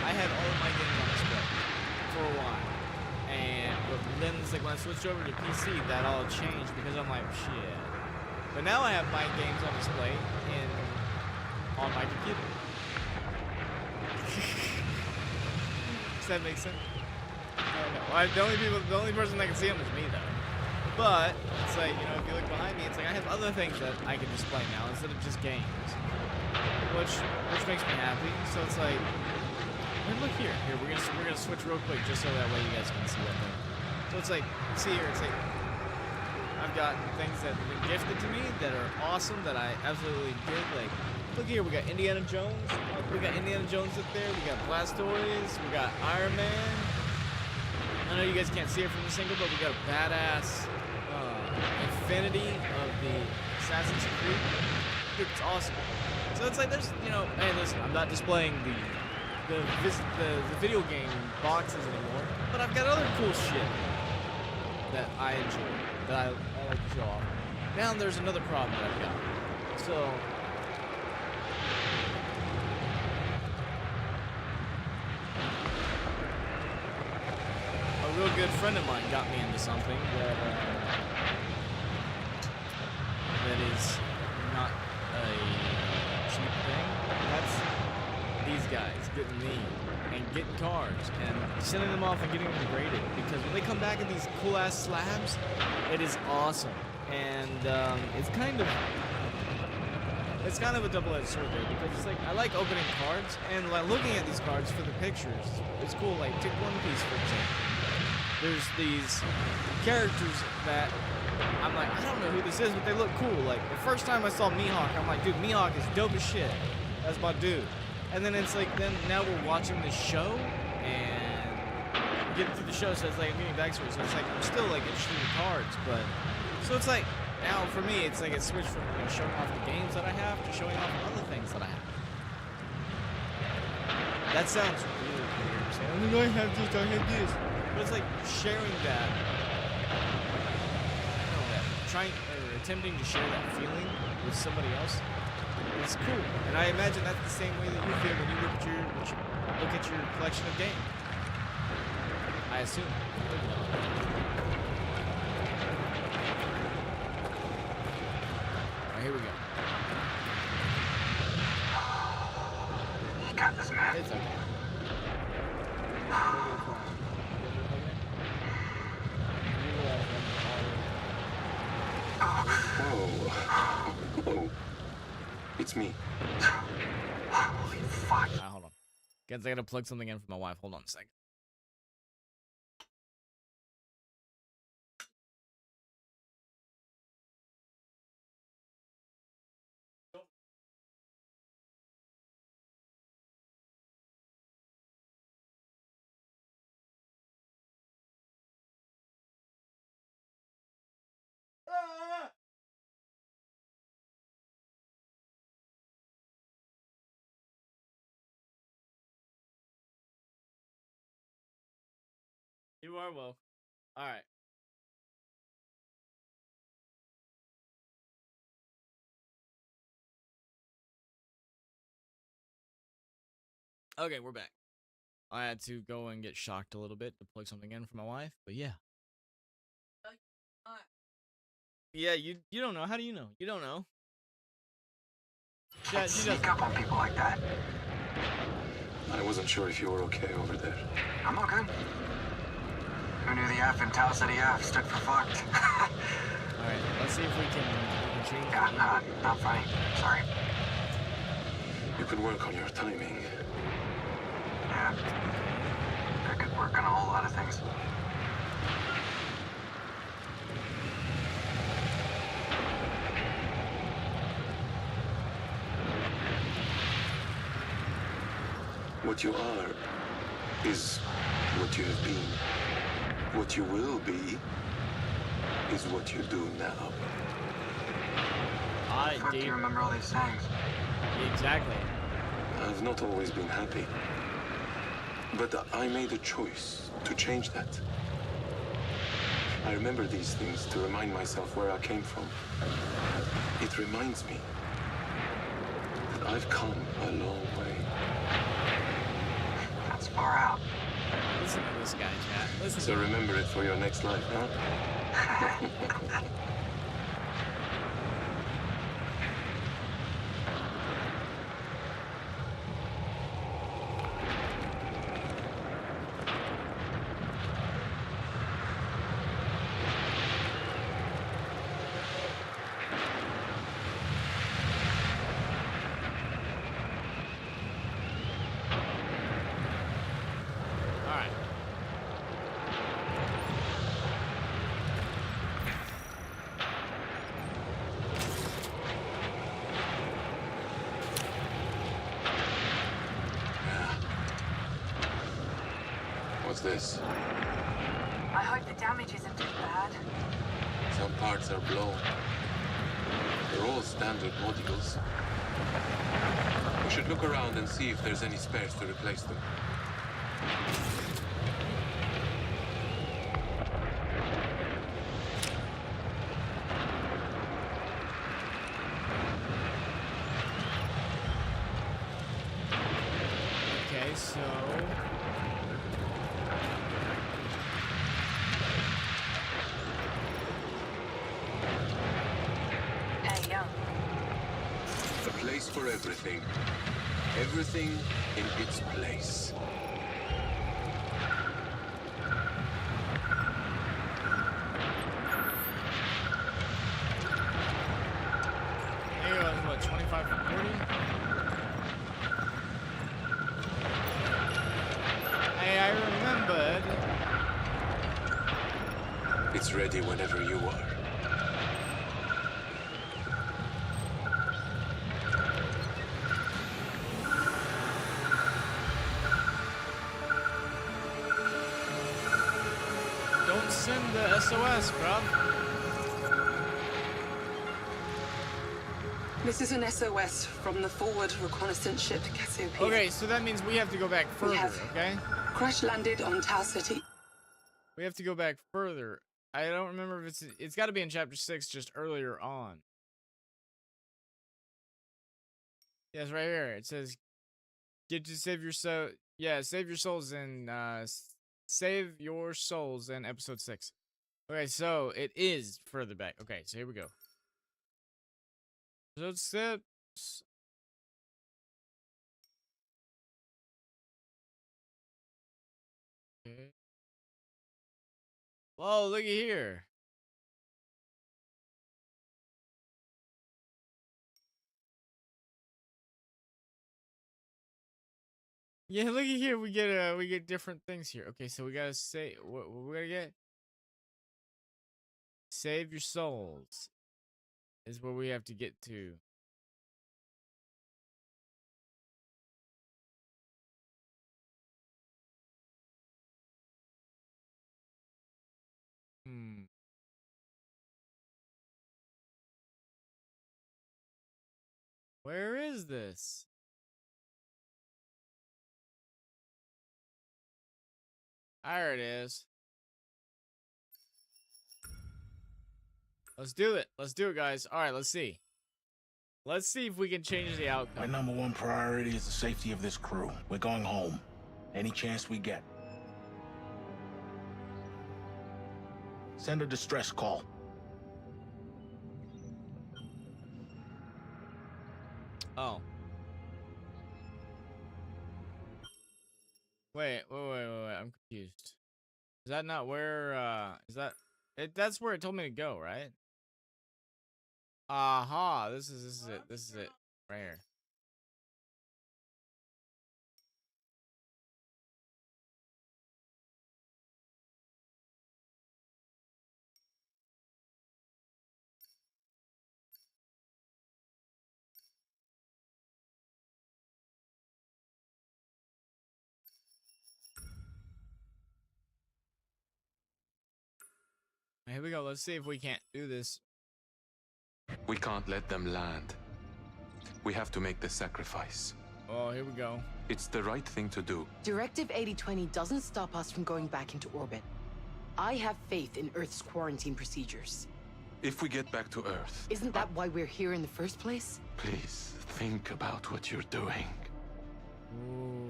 I had all of my games on display for a while. But then it's like when I switched over to PC, that all changed because I'm like, shit. But now I have my games on display on my computer. Does that make sense? I don't know. Well, the only person that can see them is me though. But it's like, you know, if you look behind me, it's like I have other things that I can display now instead of just games, which makes me happy. So it's like, and look here, we're gonna switch real quick just so that way you guys can see that thing. So it's like, see here, it's like I've got things that have been gifted to me that are awesome that I absolutely dig. Like, look here, we got Indiana Jones. We got Indiana Jones up there. We got Blastoise. We got Iron Man. I know you guys can't see it from the single, but we got a badass Infinity of the Assassin's Creed. Dude, it's awesome. So it's like there's, you know, hey, listen, I'm not displaying the video game boxes anymore, but I've got other cool shit that I enjoy, that I like to show off. Now there's another problem that I've got. So good friend of mine got me into something that that is not a cheap thing. That's these guys getting me and getting cards and sending them off and getting them graded, because when they come back in these cool ass slabs, it is awesome. And it's kind of a double-edged sword there, because it's like I like opening cards and like looking at these cards for the pictures. It's cool. Like take One Piece for example. There's these characters that I'm like, I don't know who this is, but they look cool. Like the first time I saw Mihawk, I'm like, dude, Mihawk is dope as shit. That's my dude. And then it's like, then now we're watching this show and getting through the show, so it's like I'm getting backstory. So it's like I'm still like interested in the cards, but so it's like now for me, it's like it switched from showing off the games that I have to showing off other things that I have. That sounds really weird. Saying, oh, I have this, I have this. But it's like sharing that, trying or attempting to share that feeling with somebody else. It's cool, and I imagine that's the same way that you feel when you look at your collection of games. I assume. Alright, here we go. You got this, man. It's okay. Oh, it's me. Holy fuck. Hold on. Guys, I gotta plug something in for my wife. Hold on a second. You are well. Alright. Okay, we're back. I had to go and get shocked a little bit to plug something in for my wife, but yeah. Yeah, you don't know. How do you know? You don't know. Can't sneak up on people like that. I wasn't sure if you were okay over there. I'm all good. Who knew the F in Tau City F stood for fucked? Alright, let's see if we can change God, not funny. Sorry. You could work on your timing. Yeah. I could work on a whole lot of things. What you are is what you have been. What you will be is what you do now. Fuck, do you remember all these sayings? Exactly. I've not always been happy. But I made a choice to change that. I remember these things to remind myself where I came from. It reminds me that I've come a long way. That's far out. Listen to this guy, chat. Listen. So remember it for your next life, huh? What's this? I hope the damage isn't too bad. Some parts are blown. They're all standard modules. We should look around and see if there's any spares to replace them. Okay, so for everything. Everything in its place. There you go, what, 25 from 40? Hey, I remembered. It's ready whenever you are. Don't send the SOS, bruv. This is an SOS from the forward reconnaissance ship Cassiopeia. Okay, so that means we have to go back further, okay? Crash landed on Tau City. We have to go back further. I don't remember if it's got to be in chapter 6, just earlier on. Yes, right here. It says, get to save your soul. Yeah, save your souls in, save your souls in episode 6. Okay, so it is further back. Okay, so here we go. Episode 6. Okay. Whoa, looky here. Yeah, looky here. We get different things here. Okay, so we gotta say what we gotta get. Save your souls is where we have to get to. Where is this? There it is. Let's do it. Let's do it, guys. All right, let's see. Let's see if we can change the outcome. My #1 priority is the safety of this crew. We're going home. Any chance we get. Send a distress call. Oh. Wait. I'm confused. Is that not where, is that... that's where it told me to go, right? Aha, this is it. This is it. Right here. Here we go. Let's see if we can't do this. We can't let them land. We have to make the sacrifice. Oh, here we go. It's the right thing to do. Directive 8020 doesn't stop us from going back into orbit. I have faith in Earth's quarantine procedures. If we get back to Earth... Isn't that why we're here in the first place? Please, think about what you're doing. Ooh.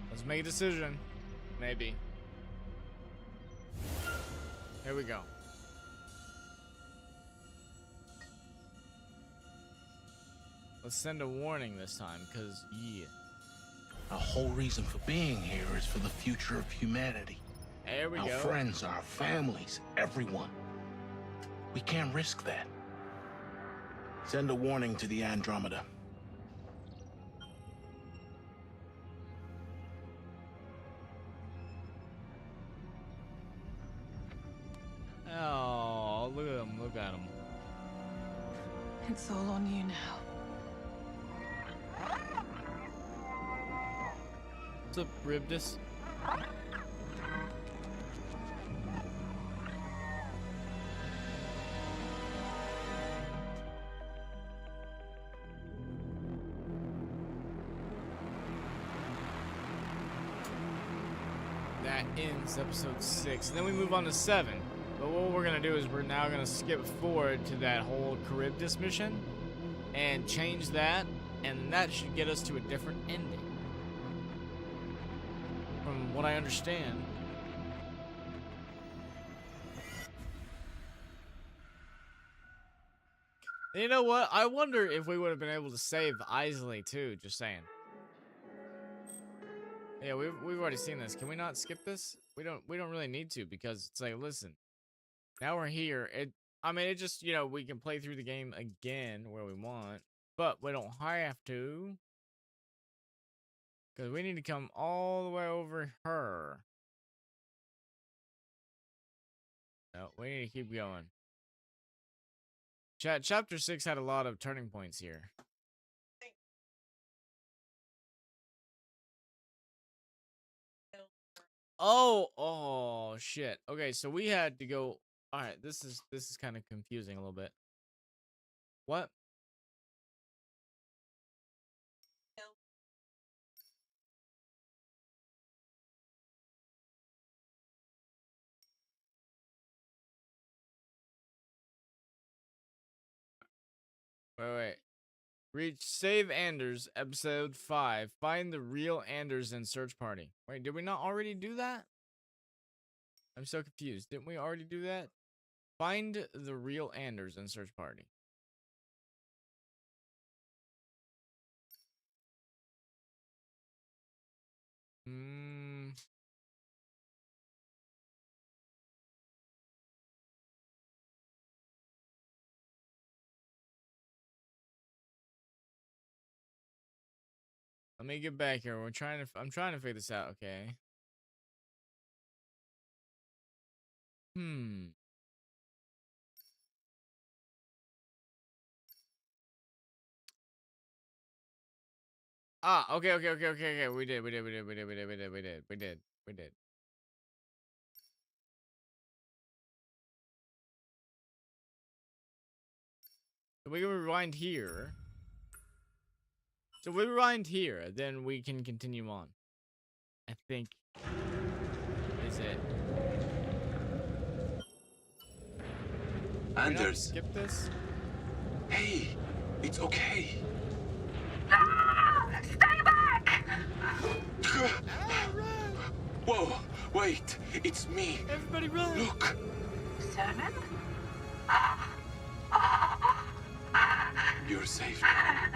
Let's make a decision. Maybe. Here we go. Let's send a warning this time, because, yeah. Our whole reason for being here is for the future of humanity. There we go. Our friends, our families, everyone. We can't risk that. Send a warning to the Andromeda. Oh, look at him, look at him. It's all on you now. What's up, Ribdus? That ends episode 6. And then we move on to 7. But what we're going to do is we're now going to skip forward to that whole Charybdis mission and change that, and that should get us to a different ending. From what I understand. You know what? I wonder if we would have been able to save Isley too. Just saying. Yeah, we've already seen this. Can we not skip this? We don't really need to, because it's like, listen, now we're here. I mean, it just, you know, we can play through the game again where we want, but we don't have to, because we need to come all the way over her. No, we need to keep going. Chapter 6 had a lot of turning points here. Oh shit. Okay, so we had to go. All right, this is kind of confusing a little bit. What? Wait. Reach Save Anders, episode 5. Find the real Anders in search party. Wait, did we not already do that? I'm so confused. Didn't we already do that? Find the real Anders in search party. Let me get back here. I'm trying to figure this out, okay? Ah, okay. We did. So we can rewind here. So we rewind here, then we can continue on. I think is it. Anders. Skip this. Hey, it's okay. Stay back! Whoa, wait, it's me. Everybody run. Look. Cernan? You're safe now.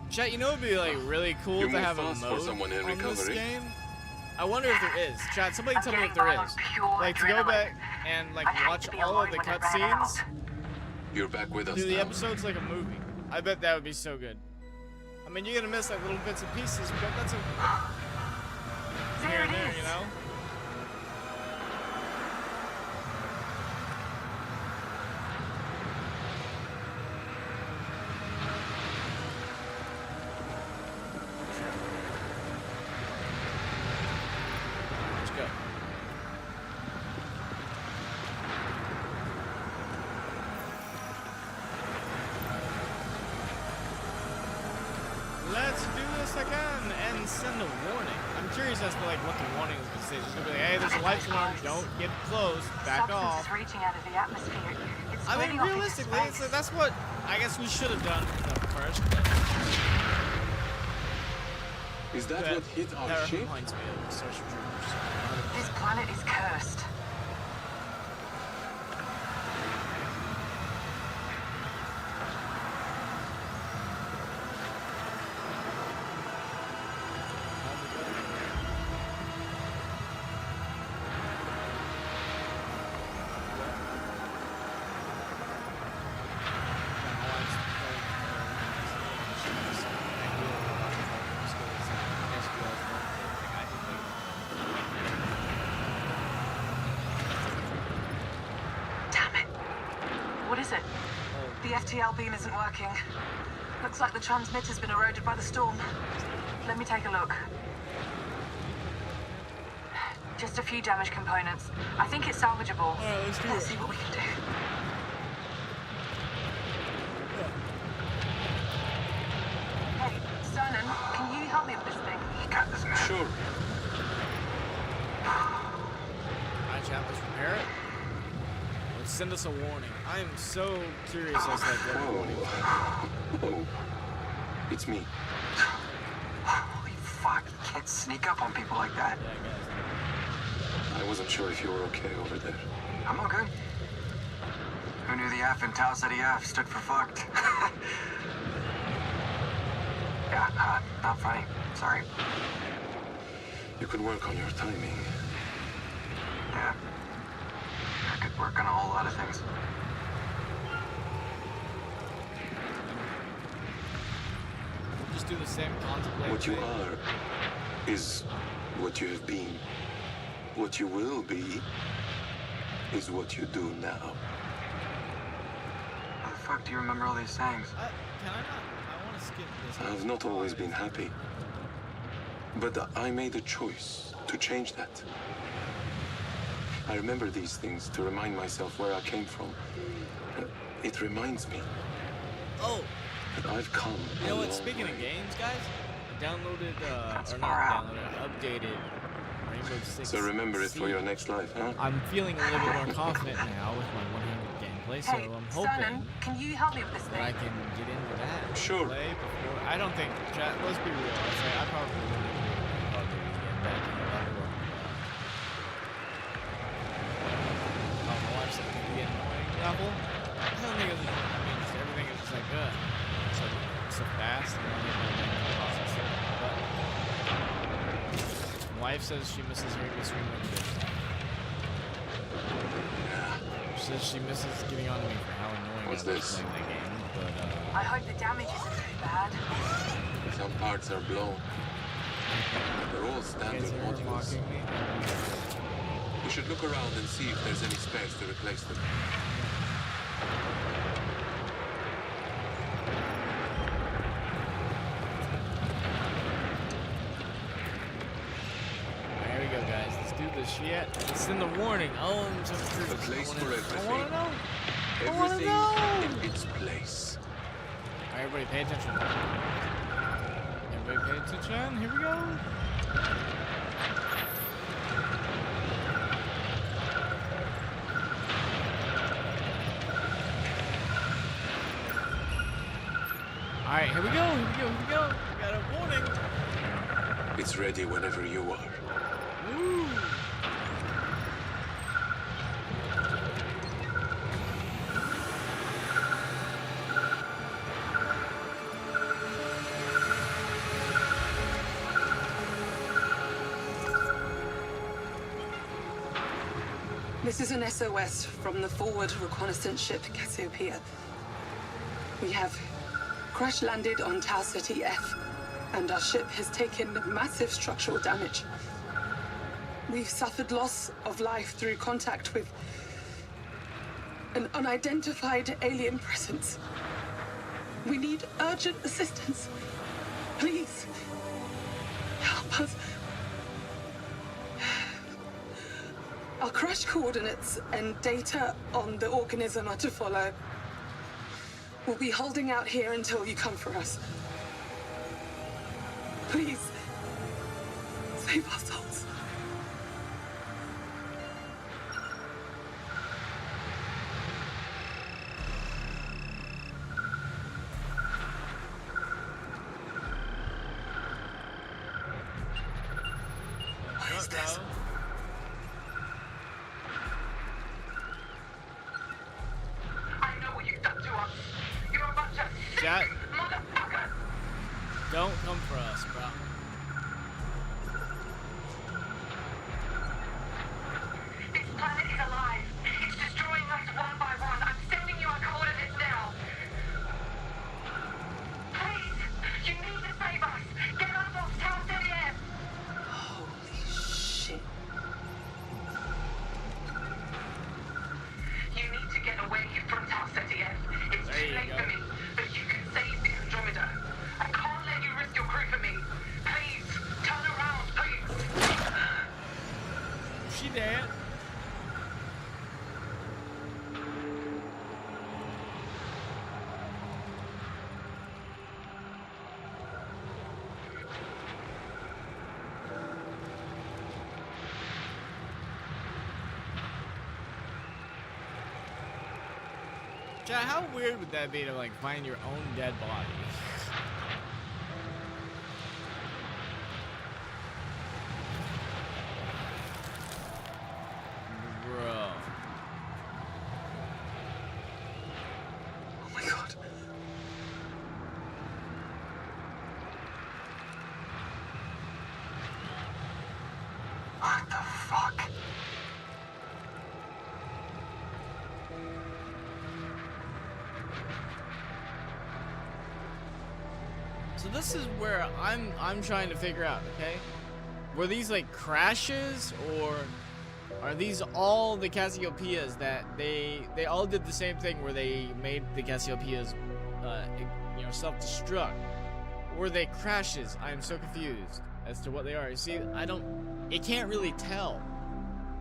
Chat, you know it'd be like really cool You to move have a fast for mode someone in on this recovery. game. I wonder if there is. Chat, somebody tell me if there is. Like to go back and like watch all of the cutscenes You're back with us through the now. episodes like a movie. I bet that would be so good. I mean, you're gonna miss like little bits and pieces, but that's a here and there, you know. Let's go. Let's do this again and send a warning. I'm curious as to like what the warning is gonna say. It's gonna be like, hey, there's a life alarm. Don't get close. Back off. Substance is reaching out of the atmosphere. It's I mean, spreading off into realistically, space. that's what I guess we should have done in the first place. Is that what hit our that ship? reminds me of Starship Troopers. This planet is cursed. What is it? The FTL beam isn't working. Looks like the transmitter's been eroded by the storm. Let me take a look. Just a few damaged components. I think it's salvageable. Let's see what we can do. Hey, Cernan, can you help me with this thing? You got this, man. Sure. Alright, chat, let's repair it. Let's send us a warning. I am so curious as to like what the warning is. Oh, it's me. Holy fuck, you can't sneak up on people like that. I wasn't sure if you were okay over there. I'm all good. Who knew the F in Tau Ceti F stood for fucked? Yeah, not funny. Sorry. You could work on your timing. Yeah. I could work on a whole lot of things. Just do the same contemplate. What you are is what you have been. What you will be is what you do now. How the fuck do you remember all these sayings? Can I not? I want to skip this. I have not always been happy. But I made a choice to change that. I remember these things to remind myself where I came from. It reminds me Oh, that I've come. you know a what? long Speaking of way. games, guys, I downloaded, or far not out. downloaded, updated Rainbow Six. So remember it for your Siege. next life, huh? I'm feeling a little bit more confident now with my 100 gameplay, so Hey, I'm Cernan, hoping can you help me with this that I thing? can get into that. Sure. Play before. I don't think. Chat, let's be real. I say I probably wouldn't even Call of Duty again back in the level of. My wife said it would be annoying level. I don't think it was. I mean, just everything is just like so fast. And I don't think my processor. But my wife says she misses hearing me scream like this. She says she misses getting on to me for how annoying What's I was this? playing that game. But I hope the damage isn't too bad. Some parts are blown. They're all you standard guys hear her modules. mocking me? You should look around and see if there's any spares to replace them. There we go, guys. Let's do this shit. Let's send the warning. Oh, I'm so curious. A place for I everything. wanna know. I wanna Everything know. in its place. Alright, everybody pay attention. Everybody pay attention. Here we go. Alright, here we go. Here we go. Here we go. We got a warning. It's ready whenever you are. Ooh. This is an SOS from the forward reconnaissance ship Cassiopeia. We have crash landed on Tau Ceti F, and our ship has taken massive structural damage. We've suffered loss of life through contact with an unidentified alien presence. We need urgent assistance. Please, help us. Our crash coordinates and data on the organism are to follow. We'll be holding out here until you come for us. Please, save our souls. What is this? I know what you've done to us. You're a bunch of Chat. motherfuckers. Don't come for us, bro. This planet is alive. It's destroying us one by one. I'm sending you our coordinates now. Please, you need to save us. Get us off Tau Ceti F. Holy shit. You need to get away from Tau Ceti F. It's There too you late go. for me, but you can save the Andromeda. I can't let you risk your crew for me. Please, turn around, please. She dead. Chat, how weird would that be to like find your own dead body? So this is where I'm trying to figure out, okay? Were these like crashes, or are these all the Cassiopeias that they all did the same thing where they made the Cassiopeias self-destruct? Were they crashes? I am so confused as to what they are. You see, it can't really tell.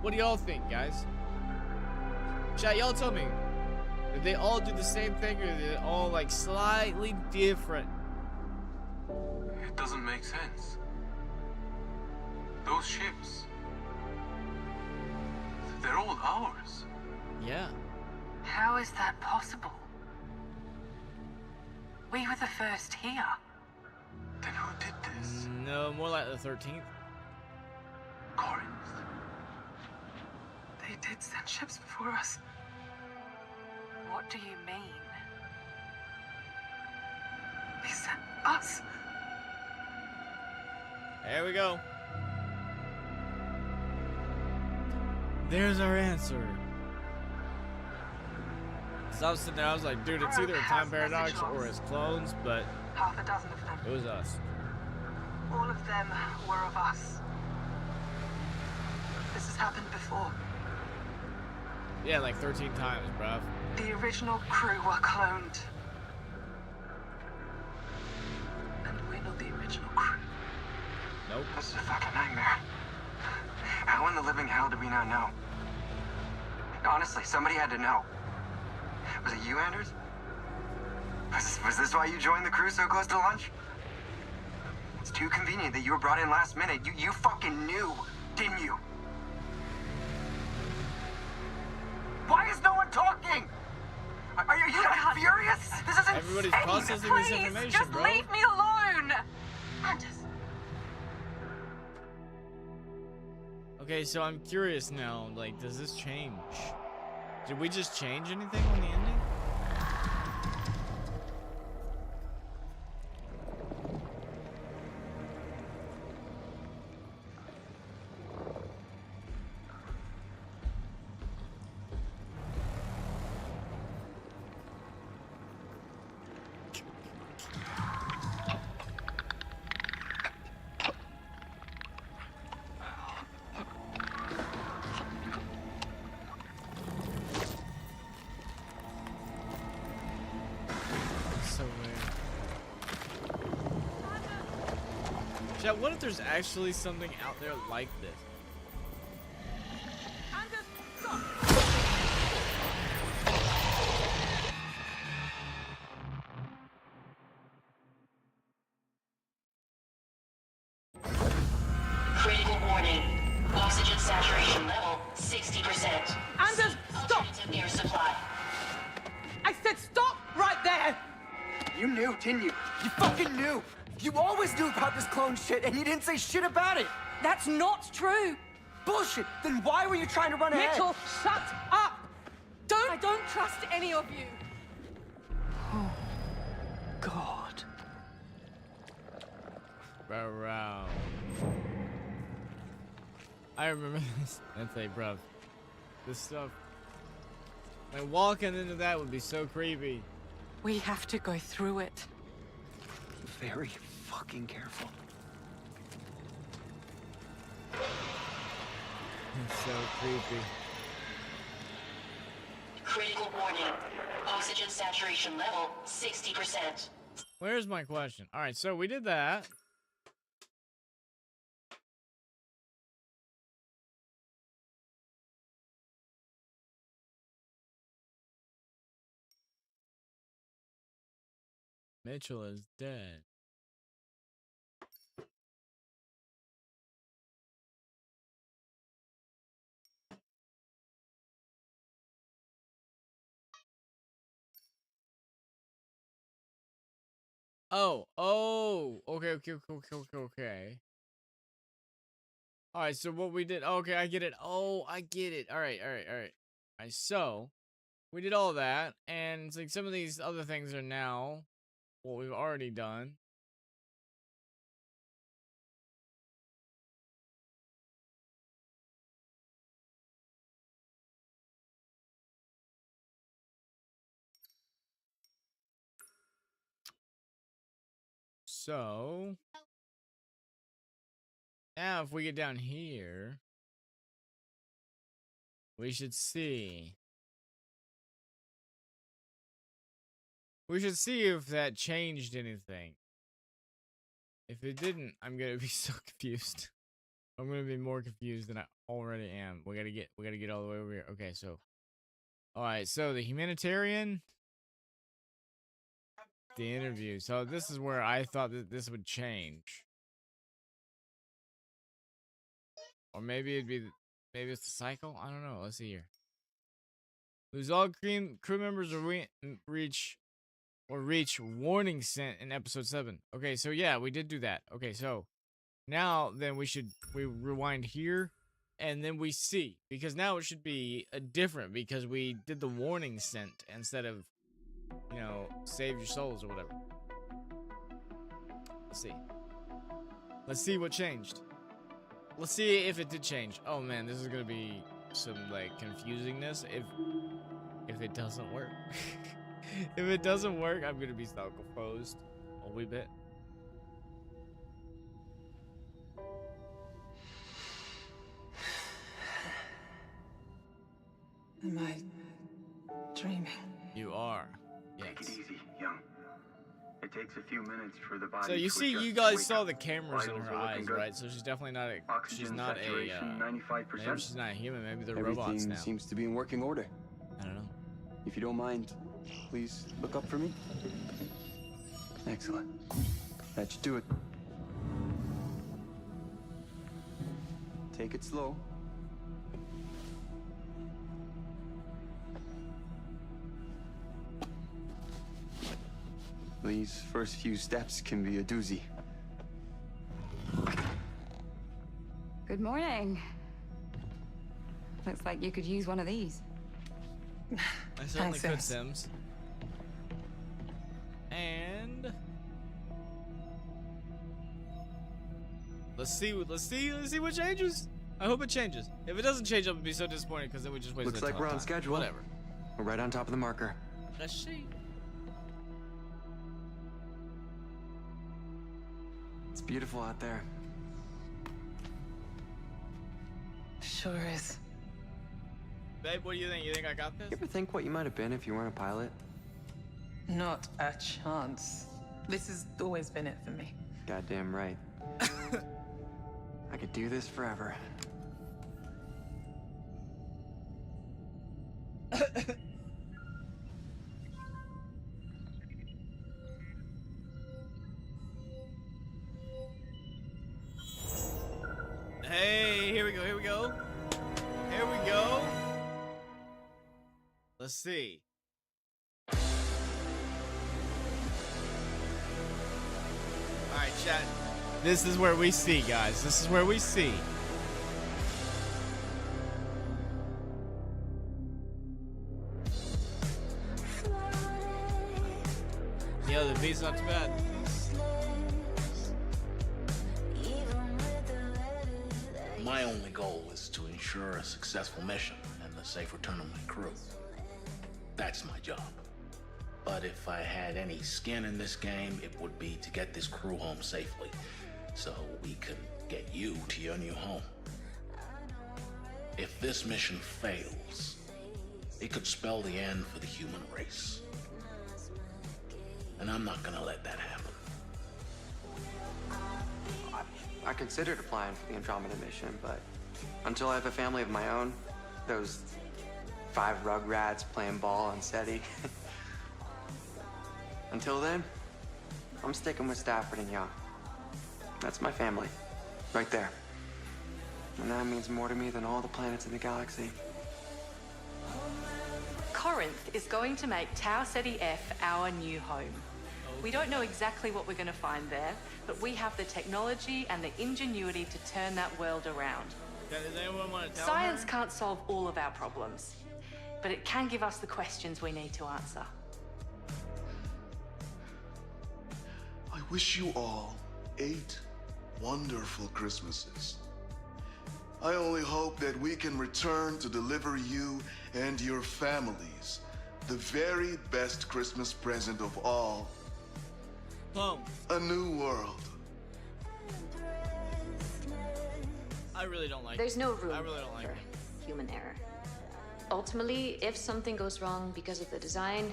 What do y'all think, guys? Chat, y'all tell me. Did they all do the same thing, or did they all like slightly different? It doesn't make sense. Those ships, they're all ours. Yeah. How is that possible? We were the first here. Then who did this? No, more like the 13th. Corinth. They did send ships before us. What do you mean? They sent us. There we go. There's our answer. So I was sitting there, I was like, dude, it's either a time paradox or it's clones, but Half a dozen of them. it was us. All of them were of us. This has happened before. Yeah, like 13 times, bruv. The original crew were cloned. And we're not the original crew. Nope. This is a fucking nightmare. How in the living hell did we not know? Honestly, somebody had to know. Was it you, Anders? Was this why you joined the crew so close to launch? It's too convenient that you were brought in last minute. You fucking knew, didn't you? Why is no one talking? Are you not furious? This is Everybody's insane. processing Please, this information, just bro. leave me alone. Okay, so I'm curious now, like, does this change? Did we just change anything on the ending? So weird. Chat, what if there's actually something out there like this? Critical warning. Oxygen saturation level 60%. Anders, stop! Alternative air supply. I said stop right there! You knew, didn't you? You fucking knew! You always knew about this clone shit, and you didn't say shit about it! That's not true! Bullshit! Then why were you trying to run ahead? Mitchell, shut up! I don't trust any of you! Oh, God. Bro. I remember this. That's like, bruv. This stuff. Like, walking into that would be so creepy. We have to go through it. Very fucking careful. It's so creepy. Critical warning. Oxygen saturation level 60%. Where's my question? Alright, so we did that. Mitchell is dead. Oh, okay. Alright, so what we did, okay, I get it. Oh, I get it. Alright. Alright, so, we did all that, and it's like some of these other things are now what we've already done. So now if we get down here, we should see. We should see if that changed anything. If it didn't, I'm gonna be so confused. I'm gonna be more confused than I already am. We gotta get all the way over here. Okay, so alright, so the humanitarian, the interview. So this is where I thought that this would change. Or maybe it'd be maybe it's the cycle? I don't know. Let's see here. Lose all crew members or reach warning sent in episode 7. Okay, so yeah, we did do that. Okay, so now then we rewind here and then we see, because now it should be different because we did the warning sent instead of, you know, save your souls or whatever. Let's see what changed. Let's see if it did change. Oh man, this is gonna be some like confusingness if it doesn't work. If it doesn't work, I'm gonna be so confused a wee bit. Am I dreaming? You are. Yes. Take it easy, young. It takes a few minutes for the body So you to see, adjust you to guys wake saw up. the cameras in Vitals her are looking eyes, good. right? So she's definitely not a. Oxygen She's not saturation, a. 95%. Maybe she's not a human. Maybe they're robots Everything now. seems to be in working order. I don't know. If you don't mind, please look up for me. Excellent. That should do it. Take it slow. These first few steps can be a doozy. Good morning. Looks like you could use one of these. I certainly could, Sims. And let's see what changes. I hope it changes. If it doesn't change, I'm gonna be so disappointed because then we just wasted. Looks like we're on schedule. Whatever. We're right on top of the marker. Let's see. It's beautiful out there. Sure is. Babe, what do you think? You think I got this? You ever think what you might have been if you weren't a pilot? Not a chance. This has always been it for me. Goddamn right. I could do this forever. Hey, here we go. Here we go. Here we go. Let's see. All right, chat. This is where we see, guys. This is where we see. Yo, the beat's not too bad. My only goal is to ensure a successful mission and the safe return of my crew. That's my job. But if I had any skin in this game, it would be to get this crew home safely, so we can get you to your new home. If this mission fails, it could spell the end for the human race. And I'm not gonna let that happen. I considered applying for the Andromeda mission, but until I have a family of my own, those 5 rugrats playing ball on SETI. Until then, I'm sticking with Stafford and Young. That's my family, right there. And that means more to me than all the planets in the galaxy. Corinth is going to make Tau Ceti F our new home. We don't know exactly what we're going to find there, but we have the technology and the ingenuity to turn that world around. Does anyone want to tell Science her? can't solve all of our problems, but it can give us the questions we need to answer. I wish you all 8 wonderful Christmases. I only hope that we can return to deliver you and your families the very best Christmas present of all. Clones. A new world. I really don't like There's it. no room I really don't like for it. human error. Ultimately, if something goes wrong because of the design,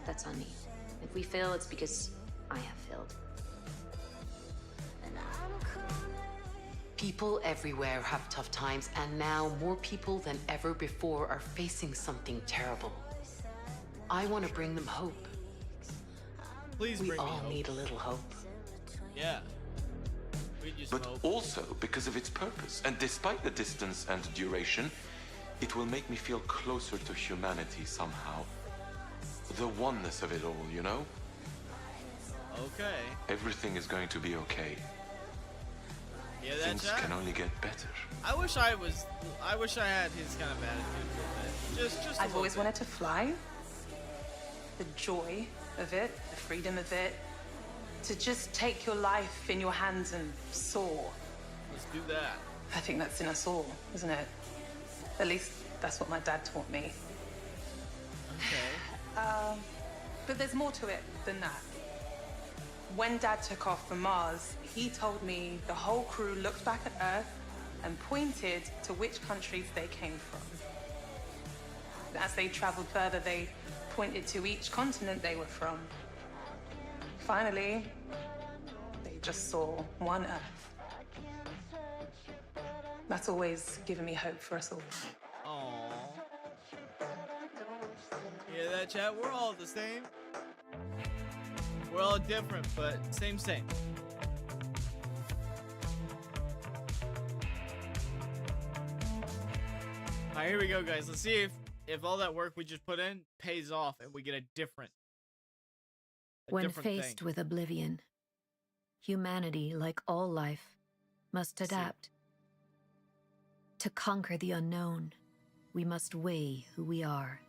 that's on me. If we fail, it's because I have failed. People everywhere have tough times, and now more people than ever before are facing something terrible. I want to bring them hope. Please We bring me all hope. need a little hope. Yeah. We just But hope. also because of its purpose. And despite the distance and duration, it will make me feel closer to humanity somehow. The oneness of it all, you know? Okay. Everything is going to be okay. Yeah, that's Things that. can only get better. I wish I had his kind of attitude with it. Just a I've little always bit. wanted to fly. The joy of it, the freedom of it. To just take your life in your hands and soar. Let's do that. I think that's in us all, isn't it? At least that's what my dad taught me. Okay. But there's more to it than that. When Dad took off from Mars, he told me the whole crew looked back at Earth and pointed to which countries they came from. As they traveled further, they pointed to each continent they were from. Finally, they just saw one Earth. That's always given me hope for us all. Aww. Yeah, that chat. We're all the same. We're all different, but same. Alright, here we go, guys. Let's see if all that work we just put in pays off and we get a different When faced thing. with oblivion, humanity, like all life, must adapt. To conquer the unknown, we must weigh who we are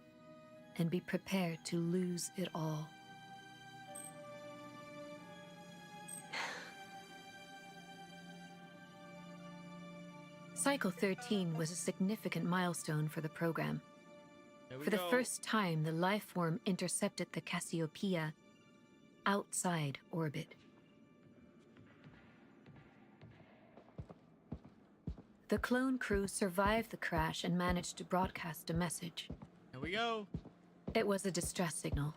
and be prepared to lose it all. Cycle 13 was a significant milestone for the program. For the first time, the life form intercepted the Cassiopeia outside orbit. The clone crew survived the crash and managed to broadcast a message. Here we go. It was a distress signal.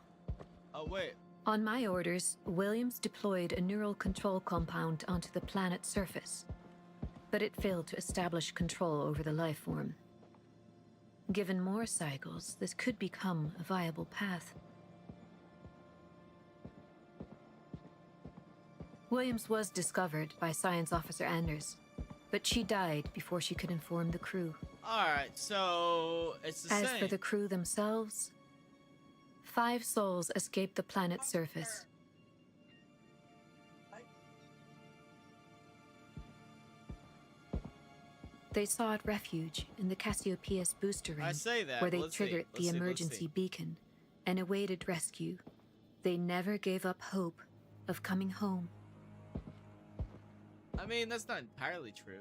Oh, wait. On my orders, Williams deployed a neural control compound onto the planet's surface, but it failed to establish control over the life form. Given more cycles, this could become a viable path. Williams was discovered by Science Officer Anders, but she died before she could inform the crew. Alright, so it's the As same. for the crew themselves, 5 souls escaped the planet's surface. They sought refuge in the Cassiopeia's booster ring, I say that, where they but let's see. triggered Let's the see, let's emergency see. beacon and awaited rescue. They never gave up hope of coming home. I mean, that's not entirely true.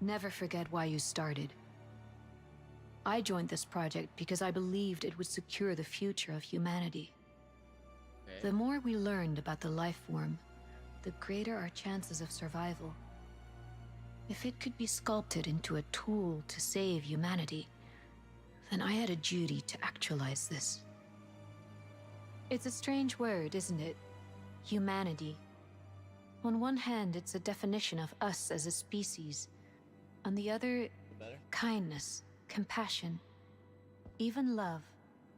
Never forget why you started. I joined this project because I believed it would secure the future of humanity. Okay. The more we learned about the life form, the greater our chances of survival. If it could be sculpted into a tool to save humanity, then I had a duty to actualize this. It's a strange word, isn't it? Humanity. On one hand, it's a definition of us as a species. On the other, kindness, compassion, even love,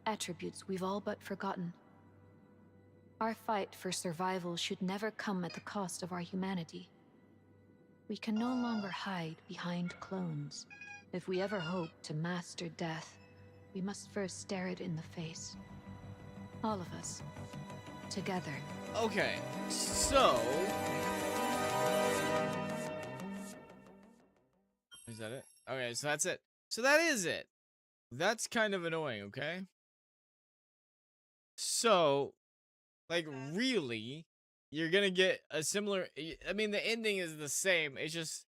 attributes we've all but forgotten. Our fight for survival should never come at the cost of our humanity. We can no longer hide behind clones. If we ever hope to master death, we must first stare it in the face. All of us. Together. Okay, so... Is that it? Okay, so that's it. So that is it. That's kind of annoying, okay? So, like, really, you're gonna get a similar. I mean, the ending is the same. It's just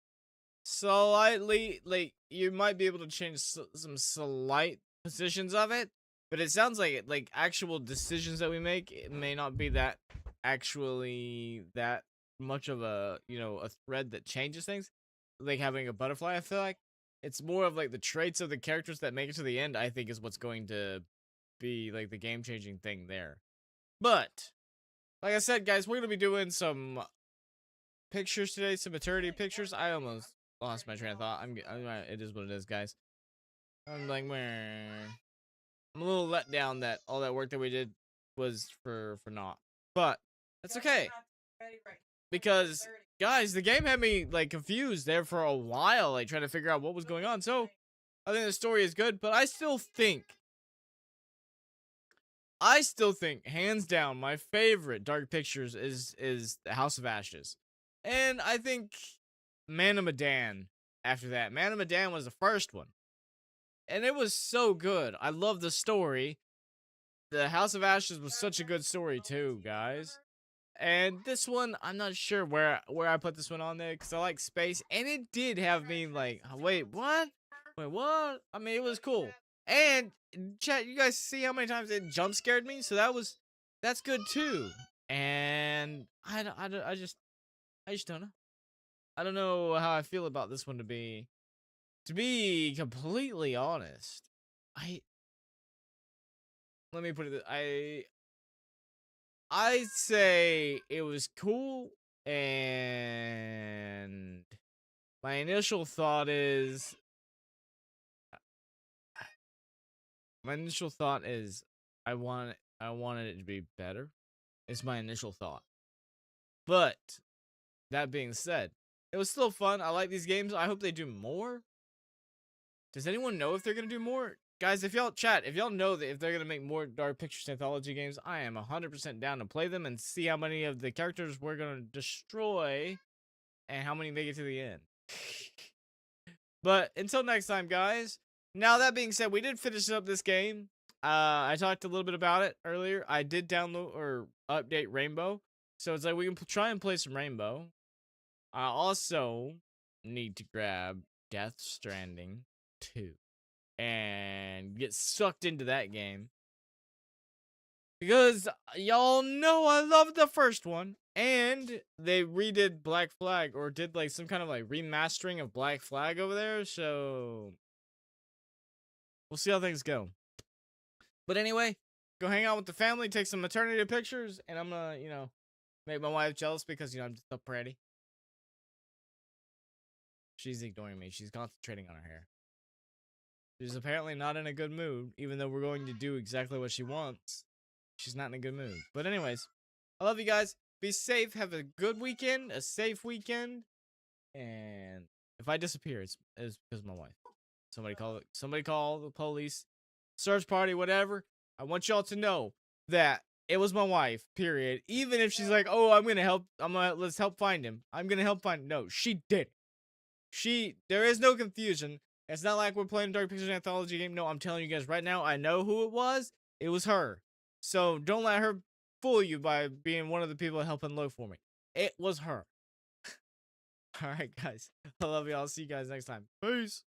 slightly like you might be able to change some slight positions of it, but it sounds like actual decisions that we make, it may not be that actually that much of a a thread that changes things. Like having a butterfly, I feel like it's more of like the traits of the characters that make it to the end. I think is what's going to be like the game changing thing there. But like I said, guys, we're gonna be doing some pictures today, some maternity pictures. I almost lost my train of thought. It is what it is, guys. I'm like, meh. I'm a little let down that all that work that we did was for naught. But that's okay. Because guys, the game had me like confused there for a while, like trying to figure out what was going on. So I think the story is good, but I still think hands down my favorite Dark Pictures is the House of Ashes. And I think Man of Medan after that. Man of Medan was the first one. And it was so good. I love the story. The House of Ashes was such a good story too, guys. And this one, I'm not sure where I put this one on there because I like space, and it did have me like, wait, what? Wait, what? I mean, it was cool. And chat, you guys see how many times it jump scared me? So that's good too. And I just don't know. I don't know how I feel about this one to be completely honest. Let me put it. I'd say it was cool, and my initial thought is I wanted it to be better. It's my initial thought. But that being said, it was still fun. I like these games. I hope they do more. Does anyone know if they're gonna do more? Guys, if y'all know that if they're gonna make more Dark Pictures anthology games, I am 100% down to play them and see how many of the characters we're gonna destroy and how many make it to the end. But until next time, guys. Now that being said, we did finish up this game. I talked a little bit about it earlier. I did download or update Rainbow, so it's like we can try and play some Rainbow. I also need to grab Death Stranding 2 and get sucked into that game. Because y'all know I love the first one. And they redid Black Flag, or did like some kind of like remastering of Black Flag over there. So we'll see how things go. But anyway, go hang out with the family, take some maternity pictures, and I'm gonna, make my wife jealous because, I'm just so pretty. She's ignoring me. She's concentrating on her hair. She's apparently not in a good mood, even though we're going to do exactly what she wants. She's not in a good mood. But anyways, I love you guys. Be safe. Have a good weekend. A safe weekend. And if I disappear, it's because of my wife. Somebody call the police. Search party, whatever. I want y'all to know that it was my wife, period. Even if she's like, oh, let's help find him. I'm gonna help find him. No, she did. There is no confusion. It's not like we're playing a Dark Pictures anthology game. No, I'm telling you guys right now, I know who it was. It was her. So don't let her fool you by being one of the people helping look for me. It was her. Alright, guys. I love y'all. I'll see you guys next time. Peace.